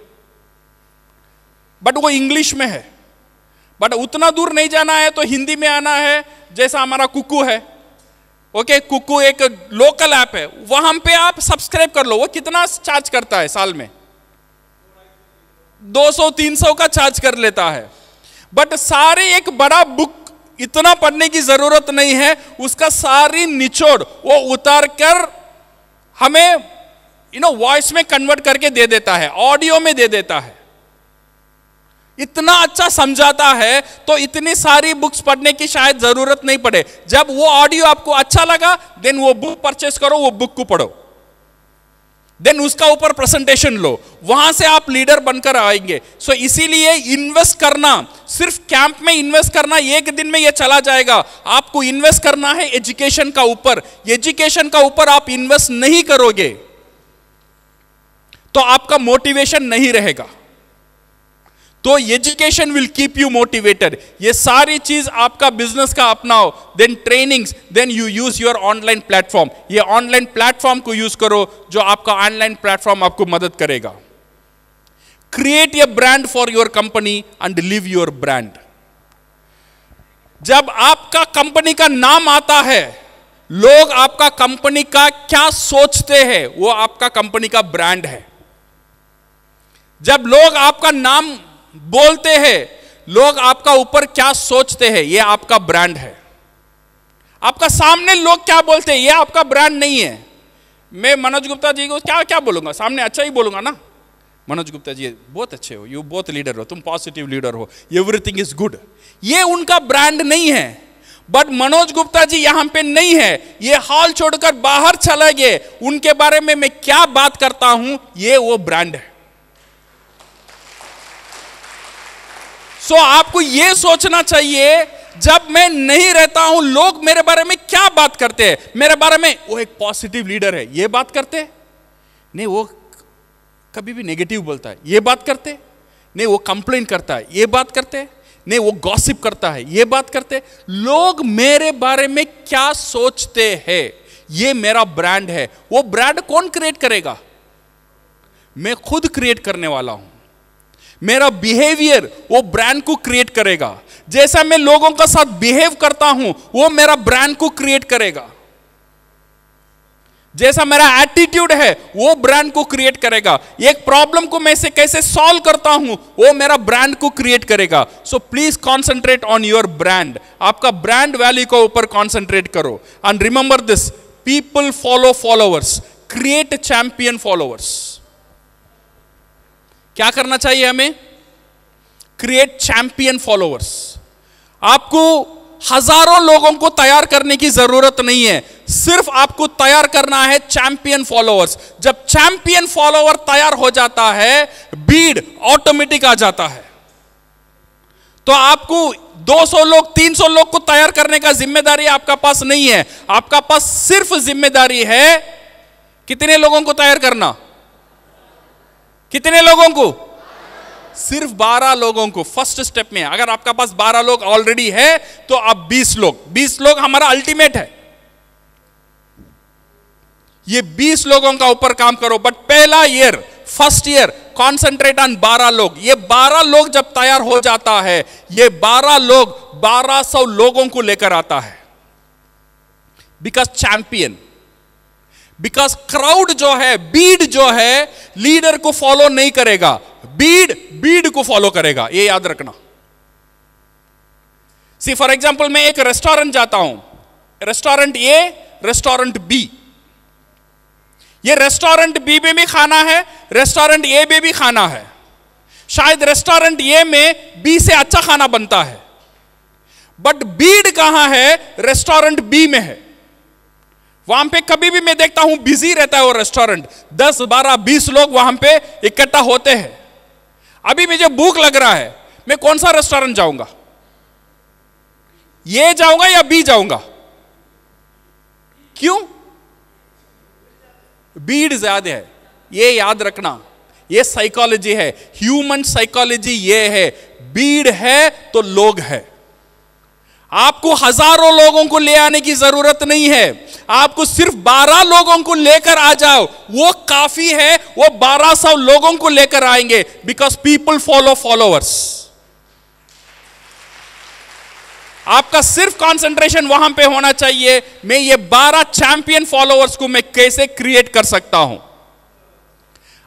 बट वो इंग्लिश में है। बट उतना दूर नहीं जाना है तो हिंदी में आना है, जैसा हमारा कुकू है। ओके, कुकू एक लोकल ऐप है, वहां पे आप सब्सक्राइब कर लो। वो कितना चार्ज करता है साल में? 200-300 का चार्ज कर लेता है। बट सारे एक बड़ा बुक इतना पढ़ने की जरूरत नहीं है, उसका सारी निचोड़ वो उतार कर हमें यू नो वॉइस में कन्वर्ट करके दे देता है, ऑडियो में दे देता है। इतना अच्छा समझाता है तो इतनी सारी बुक्स पढ़ने की शायद जरूरत नहीं पड़े। जब वो ऑडियो आपको अच्छा लगा, देन वो बुक परचेस करो, वो बुक को पढ़ो, देन उसका ऊपर प्रेजेंटेशन लो, वहां से आप लीडर बनकर आएंगे। सो इसीलिए इन्वेस्ट करना, सिर्फ कैंप में इन्वेस्ट करना एक दिन में ये चला जाएगा। आपको इन्वेस्ट करना है एजुकेशन का ऊपर। एजुकेशन का ऊपर आप इन्वेस्ट नहीं करोगे तो आपका मोटिवेशन नहीं रहेगा। तो education will keep you motivated. ये सारी चीज आपका बिजनेस का अपनाओ, then trainings, then you use your online platform. ये ऑनलाइन प्लेटफॉर्म को यूज करो, जो आपका ऑनलाइन प्लेटफॉर्म आपको मदद करेगा। Create a brand for your company and live your brand. जब आपका कंपनी का नाम आता है, लोग आपका कंपनी का क्या सोचते हैं, वो आपका कंपनी का ब्रांड है। जब लोग आपका नाम बोलते हैं, लोग आपका ऊपर क्या सोचते हैं, ये आपका ब्रांड है। आपका सामने लोग क्या बोलते हैं, ये आपका ब्रांड नहीं है। मैं मनोज गुप्ता जी को क्या क्या बोलूंगा, सामने अच्छा ही बोलूंगा ना, मनोज गुप्ता जी बहुत अच्छे हो, यू बहुत लीडर हो, तुम पॉजिटिव लीडर हो, एवरीथिंग इज गुड, ये उनका ब्रांड नहीं है। बट मनोज गुप्ता जी यहां पे नहीं है, ये हॉल छोड़कर बाहर चले गए, उनके बारे में मैं क्या बात करता हूं, ये वो ब्रांड है। सो आपको ये सोचना चाहिए, जब मैं नहीं रहता हूं लोग मेरे बारे में क्या बात करते हैं, मेरे बारे में वो एक पॉजिटिव लीडर है ये बात करते हैं, नहीं वो कभी भी नेगेटिव बोलता है ये बात करते, नहीं वो कंप्लेन करता है ये बात करते, नहीं वो गॉसिप करता है ये बात करते। लोग मेरे बारे में क्या सोचते हैं, ये मेरा ब्रांड है। वो ब्रांड कौन क्रिएट करेगा? मैं खुद क्रिएट करने वाला हूं। मेरा बिहेवियर वो ब्रांड को क्रिएट करेगा। जैसा मैं लोगों के साथ बिहेव करता हूं वो मेरा ब्रांड को क्रिएट करेगा। जैसा मेरा एटीट्यूड है वो ब्रांड को क्रिएट करेगा। एक प्रॉब्लम को मैं से कैसे सॉल्व करता हूं वो मेरा ब्रांड को क्रिएट करेगा। So please concentrate on your brand. आपका ब्रांड वैल्यू के ऊपर कॉन्सेंट्रेट करो। And remember this, people follow followers, create champion followers. क्या करना चाहिए हमें? Create champion followers. आपको हजारों लोगों को तैयार करने की जरूरत नहीं है, सिर्फ आपको तैयार करना है चैंपियन फॉलोवर्स। जब चैंपियन फॉलोवर तैयार हो जाता है, भीड़ ऑटोमेटिक आ जाता है। तो आपको 200 लोग 300 लोग को तैयार करने का जिम्मेदारी आपका पास नहीं है। आपका पास सिर्फ जिम्मेदारी है कितने लोगों को तैयार करना? कितने लोगों को? सिर्फ 12 लोगों को। फर्स्ट स्टेप में अगर आपका पास 12 लोग ऑलरेडी है तो अब 20 लोग हमारा अल्टीमेट है। ये 20 लोगों का ऊपर काम करो। बट पहला year, first year, concentrate on 12 लोग। ये 12 लोग जब तैयार हो जाता है, ये 12 लोग 1200 लोगों को लेकर आता है। बिकॉज चैंपियन, बिकॉज क्राउड जो है, भीड़ जो है, लीडर को फॉलो नहीं करेगा, भीड़ को फॉलो करेगा। ये याद रखना। सी फॉर एग्जांपल मैं एक रेस्टोरेंट जाता हूं, रेस्टोरेंट ए, रेस्टोरेंट बी। ये रेस्टोरेंट बी में भी खाना है, रेस्टोरेंट ए में भी खाना है। शायद रेस्टोरेंट ए में बी से अच्छा खाना बनता है, बट भीड़ कहां है? रेस्टोरेंट बी में है। वहां पे कभी भी मैं देखता हूं बिजी रहता है वो रेस्टोरेंट, 10, 12, 20 लोग वहां पे इकट्ठा होते हैं। अभी मुझे भूख लग रहा है, मैं कौन सा रेस्टोरेंट जाऊंगा? ये जाऊंगा या बी जाऊंगा? क्यों? भीड़ ज्यादा है। ये याद रखना, ये साइकोलॉजी है, ह्यूमन साइकोलॉजी ये है। भीड़ है तो लोग है। आपको हजारों लोगों को ले आने की जरूरत नहीं है, आपको सिर्फ 12 लोगों को लेकर आ जाओ, वो काफी है। वो 1200 लोगों को लेकर आएंगे। Because people follow followers. आपका सिर्फ कंसंट्रेशन वहां पे होना चाहिए, मैं ये 12 चैंपियन फॉलोवर्स को मैं कैसे क्रिएट कर सकता हूं।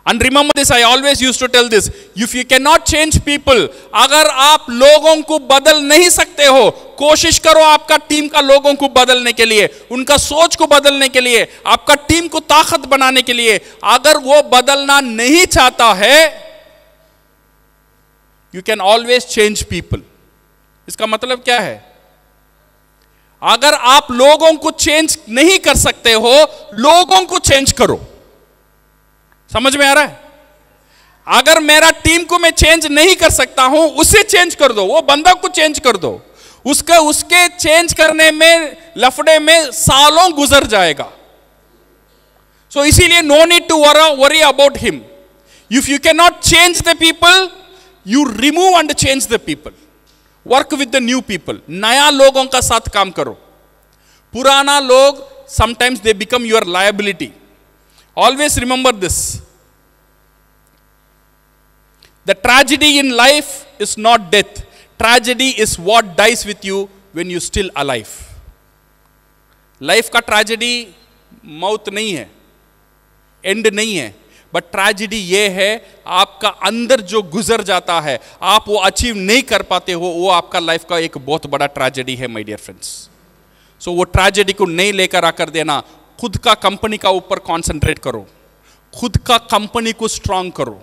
And remember this, I always used to tell this, if you cannot change people, अगर आप लोगों को बदल नहीं सकते हो, कोशिश करो आपका टीम का लोगों को बदलने के लिए, उनका सोच को बदलने के लिए, आपका टीम को ताकत बनाने के लिए। अगर वो बदलना नहीं चाहता है, you can always change people। इसका मतलब क्या है? अगर आप लोगों को चेंज नहीं कर सकते हो, लोगों को चेंज करो। समझ में आ रहा है? अगर मेरा टीम को मैं चेंज नहीं कर सकता हूं, उसे चेंज कर दो, वो बंदा को चेंज कर दो। उसके चेंज करने में, लफड़े में सालों गुजर जाएगा। सो इसीलिए no need to worry about him. If you can not change the people, you remove and change the people. Work with the new people. नया लोगों का साथ काम करो। पुराना लोग sometimes they become your liability. Always remember this. The tragedy in life is not death. Tragedy is what dies with you when you're still alive. Life का tragedy मौत नहीं है, end नहीं है, but tragedy ये है आपका अंदर जो गुजर जाता है, आप वो अचीव नहीं कर पाते हो, वो आपका लाइफ का एक बहुत बड़ा tragedy है my dear friends. So वो tragedy को नहीं लेकर आकर देना। खुद का कंपनी का ऊपर कंसंट्रेट करो, खुद का कंपनी को स्ट्रांग करो।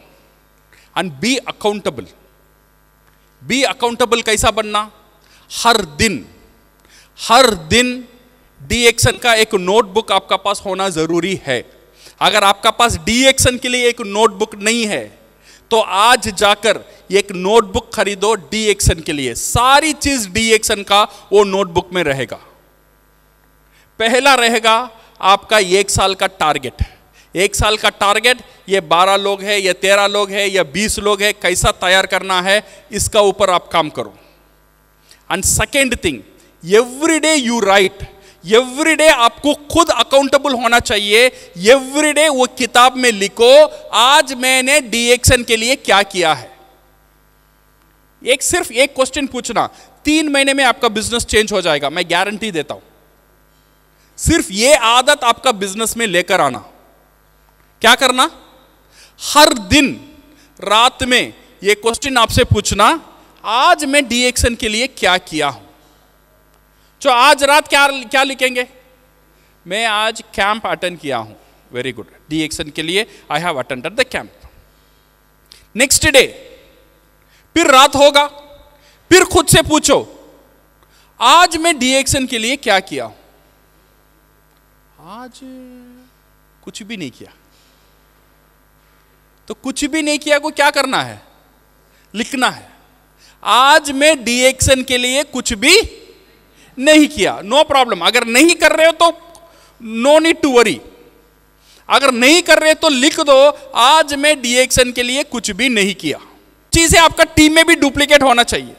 And be accountable. Be accountable कैसा बनना? हर दिन डी एक्शन का एक नोटबुक आपका पास होना जरूरी है। अगर आपका पास डी एक्शन के लिए एक नोटबुक नहीं है तो आज जाकर एक नोटबुक खरीदो डी एक्शन के लिए। सारी चीज डी एक्शन का वो नोटबुक में रहेगा। पहला रहेगा आपका 1 साल का टारगेट। 1 साल का टारगेट, ये 12 लोग है, ये 13 लोग है, या 20 लोग है, कैसा तैयार करना है, इसका ऊपर आप काम करो। And second thing, every day you right. Every day आपको खुद अकाउंटेबल होना चाहिए। एवरी डे वो किताब में लिखो, आज मैंने डी एक्शन के लिए क्या किया है। सिर्फ एक क्वेश्चन पूछना, 3 महीने में आपका बिजनेस चेंज हो जाएगा, मैं गारंटी देता हूं। सिर्फ ये आदत आपका बिजनेस में लेकर आना। क्या करना? हर दिन रात में ये क्वेश्चन आपसे पूछना, आज मैं डी एक्शन के लिए क्या किया हूं। तो आज रात क्या लिखेंगे? मैं आज कैंप अटेंड किया हूं। वेरी गुड, डी एक्शन के लिए I have attended the camp. Next day फिर रात होगा, फिर खुद से पूछो, आज मैं डी एक्शन के लिए क्या किया हूं। आज कुछ भी नहीं किया। तो कुछ भी नहीं किया को क्या करना है? लिखना है, आज मैं डी एक्शन के लिए कुछ भी नहीं किया। No problem. अगर नहीं कर रहे हो तो नो नीड टू वरी। अगर नहीं कर रहे तो लिख दो, आज मैं डी एक्शन के लिए कुछ भी नहीं किया। चीजें आपका टीम में भी डुप्लीकेट होना चाहिए।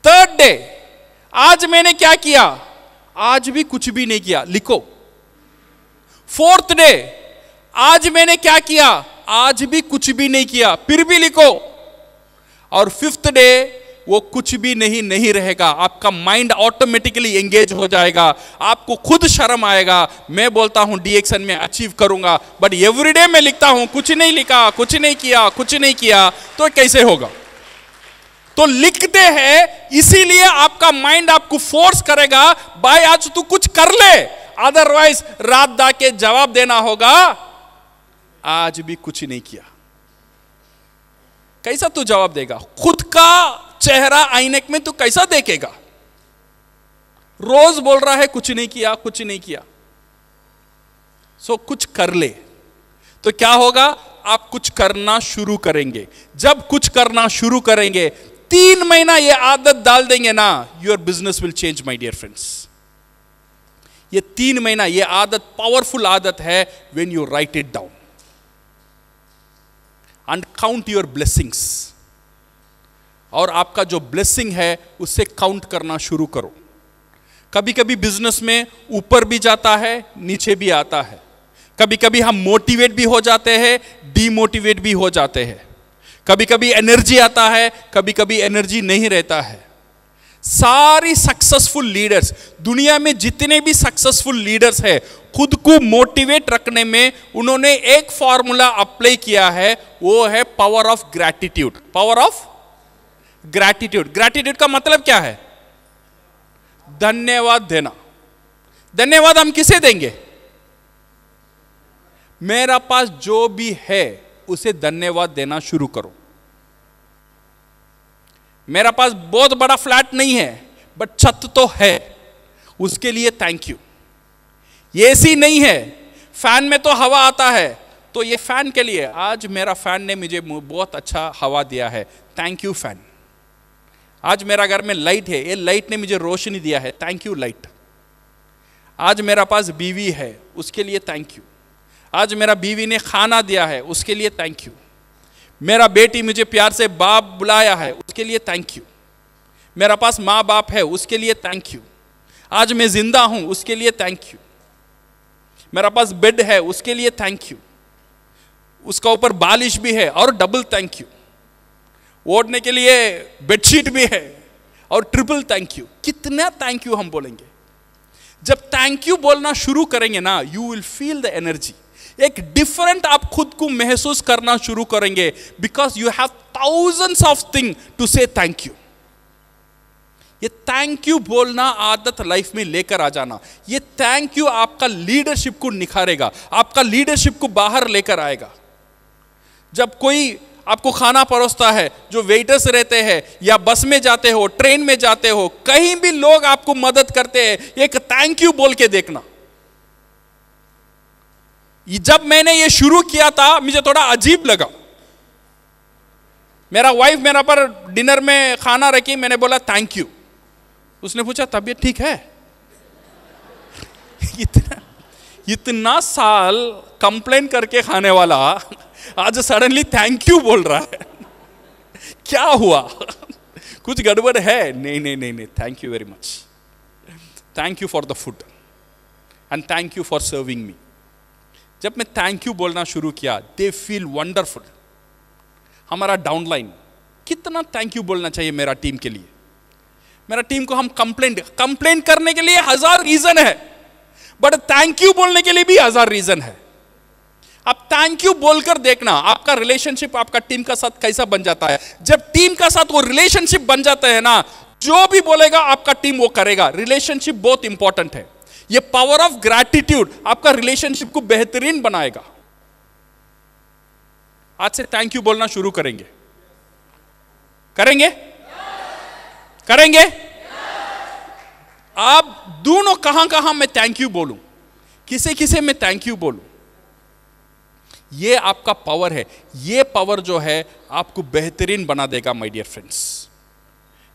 थर्ड डे, आज मैंने क्या किया? आज भी कुछ भी नहीं किया, लिखो। फोर्थ डे, आज मैंने क्या किया? आज भी कुछ भी नहीं किया, फिर भी लिखो। और फिफ्थ डे वो कुछ भी नहीं रहेगा। आपका माइंड ऑटोमेटिकली एंगेज हो जाएगा। आपको खुद शर्म आएगा, मैं बोलता हूं डी एक्शन में अचीव करूंगा, बट एवरीडे मैं लिखता हूं कुछ नहीं लिखा, कुछ नहीं किया, कुछ नहीं किया, तो कैसे होगा? तो लिखते हैं, इसीलिए आपका माइंड आपको फोर्स करेगा, भाई आज तू कुछ कर ले, अदरवाइज रात दा के जवाब देना होगा, आज भी कुछ नहीं किया। कैसा तू जवाब देगा? खुद का चेहरा आईने में तू कैसा देखेगा? रोज बोल रहा है कुछ नहीं किया, कुछ नहीं किया। सो कुछ कर ले, तो क्या होगा? आप कुछ करना शुरू करेंगे। जब कुछ करना शुरू करेंगे, 3 महीना ये आदत डाल देंगे ना, your business will change my dear friends. ये 3 महीना ये आदत पावरफुल आदत है। When you write it down and count your blessings, और आपका जो ब्लेसिंग है उससे काउंट करना शुरू करो। कभी कभी बिजनेस में ऊपर भी जाता है, नीचे भी आता है। कभी कभी हम मोटिवेट भी हो जाते हैं, डीमोटिवेट भी हो जाते हैं। कभी कभी एनर्जी आता है, कभी कभी एनर्जी नहीं रहता है। सारी सक्सेसफुल लीडर्स, दुनिया में जितने भी सक्सेसफुल लीडर्स हैं, खुद को मोटिवेट रखने में उन्होंने एक फॉर्मूला अप्लाई किया है, वो है power of gratitude. Power of gratitude. Gratitude का मतलब क्या है? धन्यवाद देना। धन्यवाद हम किसे देंगे? मेरा पास जो भी है उसे धन्यवाद देना शुरू करो। मेरा पास बहुत बड़ा फ्लैट नहीं है, बट छत तो है, उसके लिए थैंक यू। एसी नहीं है, फैन में तो हवा आता है, तो ये फैन के लिए आज मेरा फैन ने मुझे बहुत अच्छा हवा दिया है, थैंक यू फैन। आज मेरा घर में लाइट है, ये लाइट ने मुझे रोशनी दिया है, थैंक यू लाइट। आज मेरा पास बीवी है, उसके लिए थैंक यू। आज मेरा बीवी ने खाना दिया है, उसके लिए थैंक यू। मेरा बेटी मुझे प्यार से बाप बुलाया है, उसके लिए थैंक यू। मेरा पास माँ बाप है, उसके लिए थैंक यू। आज मैं जिंदा हूं, उसके लिए थैंक यू। मेरा पास बेड है, उसके लिए थैंक यू। उसका ऊपर बालिश भी है और डबल थैंक यू। ओढ़ने के लिए बेडशीट भी है और ट्रिपल थैंक यू। कितना थैंक यू हम बोलेंगे? जब थैंक यू बोलना शुरू करेंगे ना, you will feel the energy. एक डिफरेंट आप खुद को महसूस करना शुरू करेंगे, because you have thousands of thing to say thank you. ये थैंक यू बोलना आदत लाइफ में लेकर आ जाना। ये थैंक यू आपका लीडरशिप को निखारेगा, आपका लीडरशिप को बाहर लेकर आएगा। जब कोई आपको खाना परोसता है, जो वेटर्स रहते हैं, या बस में जाते हो, ट्रेन में जाते हो, कहीं भी लोग आपको मदद करते हैं, एक थैंक यू बोल के देखना। जब मैंने ये शुरू किया था मुझे थोड़ा अजीब लगा। मेरा वाइफ मेरा पर डिनर में खाना रखी, मैंने बोला थैंक यू। उसने पूछा तबीयत ठीक है? इतना साल कंप्लेन करके खाने वाला आज सडनली थैंक यू बोल रहा है। क्या हुआ? कुछ गड़बड़ है? नहीं नहीं नहीं नहीं, thank you very much, thank you for the food and thank you for serving me. जब मैं थैंक यू बोलना शुरू किया, दे फील वंडरफुल। हमारा डाउनलाइन कितना थैंक यू बोलना चाहिए मेरा टीम के लिए। मेरा टीम को हम कंप्लेंट करने के लिए 1000 रीजन है, बट थैंक यू बोलने के लिए भी 1000 रीजन है। आप थैंक यू बोलकर देखना आपका रिलेशनशिप आपका टीम का साथ कैसा बन जाता है। जब टीम का साथ वो रिलेशनशिप बन जाता है ना, जो भी बोलेगा आपका टीम वो करेगा। रिलेशनशिप बहुत इंपॉर्टेंट है। ये पावर ऑफ ग्रैटिट्यूड आपका रिलेशनशिप को बेहतरीन बनाएगा। आज से थैंक यू बोलना शुरू करेंगे। करेंगे? करेंगे? आप दोनों कहां कहां मैं थैंक यू बोलूं, किसे किसे मैं थैंक यू बोलूं, ये आपका पावर है। ये पावर जो है आपको बेहतरीन बना देगा my dear friends.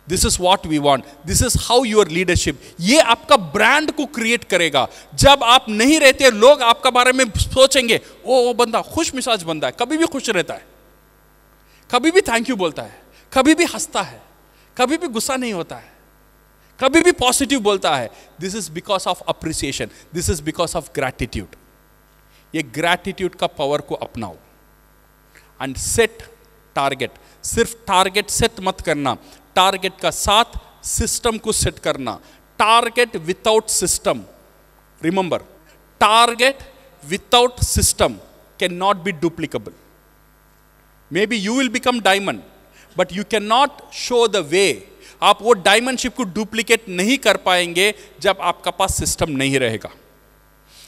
This is what we want, this is how your leadership, ये आपका ब्रांड को क्रिएट करेगा। जब आप नहीं रहते लोग आपका बारे में सोचेंगे वो बंदा खुश मिजाज बंदा है, कभी भी खुश रहता है, कभी भी थैंक यू बोलता है, कभी भी हंसता है, कभी भी गुस्सा नहीं होता है, कभी भी पॉजिटिव बोलता है। This is because of appreciation, this is because of gratitude. ये ग्रैटिट्यूड का पावर को अपनाओ एंड सेट टारगेट। सिर्फ टारगेट सेट मत करना, टारगेट का साथ सिस्टम को सेट करना। Target without system, remember, target without system can not be duplicable. May be you will become diamond, but you can not show the way. आप वो डायमंडशिप को डुप्लीकेट नहीं कर पाएंगे जब आपका पास सिस्टम नहीं रहेगा।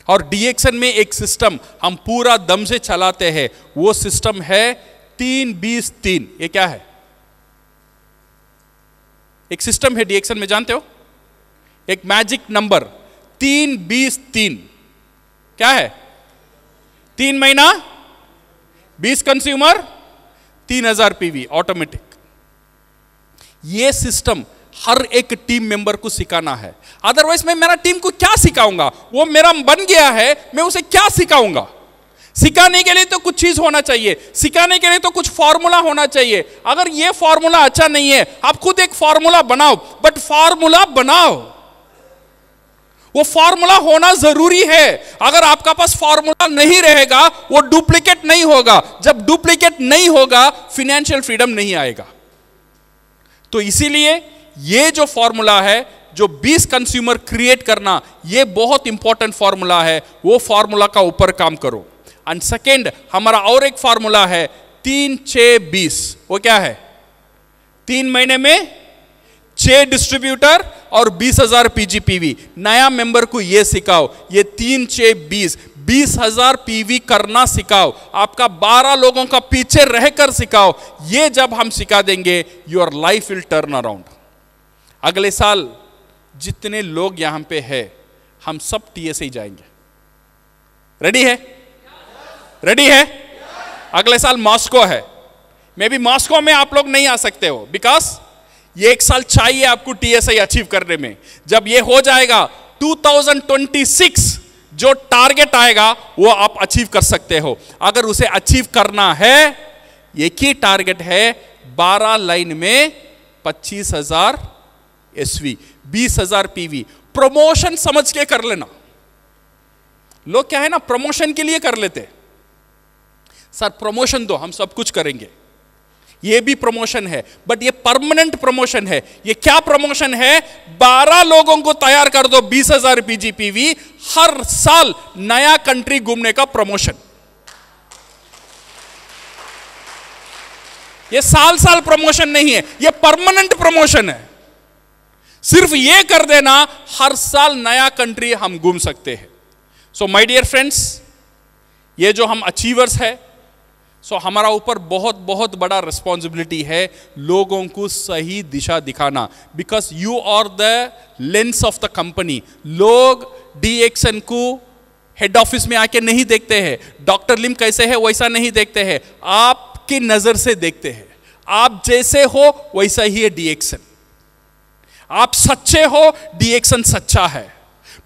और डीएक्सन में एक सिस्टम हम पूरा दम से चलाते हैं, वो सिस्टम है 3-20-3। ये क्या है? एक सिस्टम है डीएक्सन में, जानते हो? एक मैजिक नंबर 3-20-3 क्या है? 3 महीना, 20 कंज्यूमर, 3000 पीवी ऑटोमेटिक। ये सिस्टम हर एक टीम मेंबर को सिखाना है। अदरवाइज मैं मेरा टीम को क्या सिखाऊंगा? वो मेरा बन गया है, मैं उसे क्या सिखाऊंगा? सिखाने के लिए तो कुछ चीज होना चाहिए, सिखाने के लिए तो कुछ फॉर्मूला होना चाहिए। अगर ये फॉर्मूला अच्छा नहीं है, आप खुद एक फॉर्मूला बनाओ, बट फॉर्मूला बनाओ। वो फॉर्मूला होना जरूरी है। अगर आपका पास फॉर्मूला नहीं रहेगा, वो डुप्लीकेट नहीं होगा। जब डुप्लीकेट नहीं होगा, फाइनेंशियल फ्रीडम नहीं आएगा। तो इसीलिए ये जो फॉर्मूला है, जो 20 कंज्यूमर क्रिएट करना, ये बहुत इंपॉर्टेंट फॉर्मूला है। वो फॉर्मूला का ऊपर काम करो। एंड सेकेंड, हमारा और एक फॉर्मूला है 3-6-20। वो क्या है? 3 महीने में 6 डिस्ट्रीब्यूटर और 20,000 पीजीपीवी। नया मेंबर को ये सिखाओ, ये 3-6-20, 20,000 पीवी करना सिखाओ। आपका 12 लोगों का पीछे रहकर सिखाओ। ये जब हम सिखा देंगे, your life will turn around. अगले साल जितने लोग यहां पे है, हम सब टीएसए ही जाएंगे। रेडी है? रेडी है? अगले साल मॉस्को है। मे बी मॉस्को में आप लोग नहीं आ सकते हो, बिकॉज ये 1 साल चाहिए आपको टीएसए अचीव करने में। जब ये हो जाएगा 2026 जो टारगेट आएगा वो आप अचीव कर सकते हो। अगर उसे अचीव करना है, एक ही टारगेट है, 12 लाइन में 25,000 एसवी, 20,000 पीवी। प्रमोशन समझ के कर लेना। लोग क्या है ना, प्रमोशन के लिए कर लेते। सर प्रमोशन दो, हम सब कुछ करेंगे। ये भी प्रमोशन है, बट ये परमानेंट प्रमोशन है। ये क्या प्रमोशन है? 12 लोगों को तैयार कर दो, 20,000 पीजीपीवी, हर साल नया कंट्री घूमने का प्रमोशन। ये साल साल प्रमोशन नहीं है, ये परमानेंट प्रमोशन है। सिर्फ ये कर देना, हर साल नया कंट्री हम घूम सकते हैं। सो माय डियर फ्रेंड्स, ये जो हम अचीवर्स है, सो हमारा ऊपर बहुत बहुत बड़ा रिस्पॉन्सिबिलिटी है लोगों को सही दिशा दिखाना, because you are the lens of the company. लोग DXN को हेड ऑफिस में आके नहीं देखते हैं, डॉक्टर लिम कैसे है वैसा नहीं देखते हैं, आपकी नजर से देखते हैं। आप जैसे हो वैसा ही है DXN। आप सच्चे हो, DXN सच्चा है।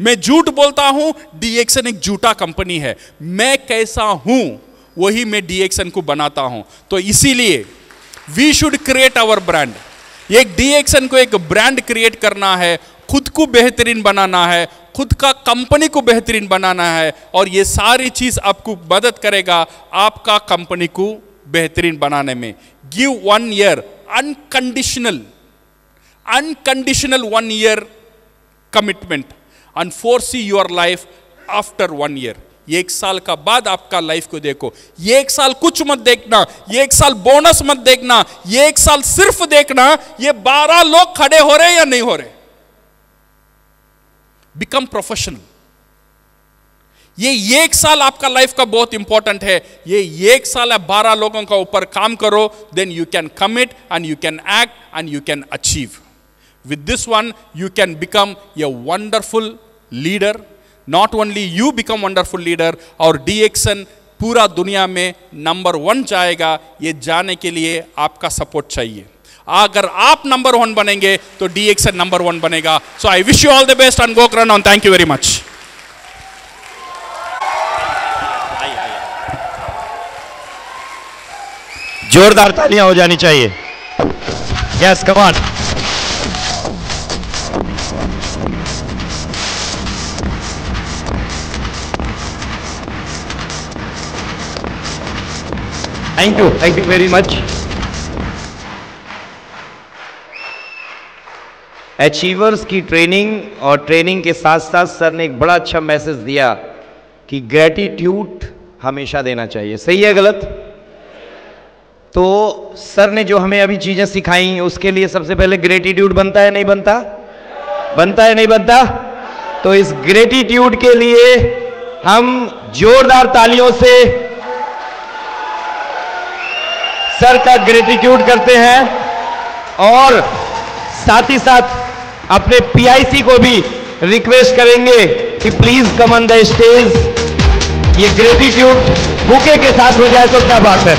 मैं झूठ बोलता हूं, DXN एक झूठा कंपनी है। मैं कैसा हूं वही मैं DXN को बनाता हूं। तो इसीलिए we should create our brand. एक DXN को एक ब्रांड क्रिएट करना है, खुद को बेहतरीन बनाना है, खुद का कंपनी को बेहतरीन बनाना है, और ये सारी चीज आपको मदद करेगा आपका कंपनी को बेहतरीन बनाने में। Give 1 year unconditional 1 year commitment and foresee your life after 1 year। ये 1 साल का बाद आपका लाइफ को देखो। ये 1 साल कुछ मत देखना, ये 1 साल बोनस मत देखना, ये 1 साल सिर्फ देखना ये 12 लोग खड़े हो रहे या नहीं हो रहे। Become professional. ये 1 साल आपका लाइफ का बहुत इंपॉर्टेंट है। ये 1 साल आप 12 लोगों का ऊपर काम करो, then you can commit and you can act and you can achieve. With this one, you can become a wonderful leader. Not only you become wonderful leader, और DXN पूरा दुनिया में नंबर 1 जाएगा। ये जाने के लिए आपका सपोर्ट चाहिए। अगर आप नंबर 1 बनेंगे तो DXN नंबर 1 बनेगा। So I wish you all the best and go run on. Thank you very much. जोरदार तालियां हो जानी चाहिए। Yes, come on. Thank you very much. Achievers की ट्रेनिंग और ट्रेनिंग के साथ साथ सर ने एक बड़ा अच्छा मैसेज दिया कि ग्रेटिट्यूड हमेशा देना चाहिए। सही है गलत? तो सर ने जो हमें अभी चीजें सिखाई उसके लिए सबसे पहले ग्रेटिट्यूड बनता है नहीं बनता? बनता है नहीं बनता? तो इस ग्रेटिट्यूड के लिए हम जोरदार तालियों से सर का ग्रेटिट्यूड करते हैं, और साथ ही साथ अपने PIC को भी रिक्वेस्ट करेंगे कि please come on the stage. ये ग्रेटिट्यूड बुके के साथ हो जाए तो क्या बात है।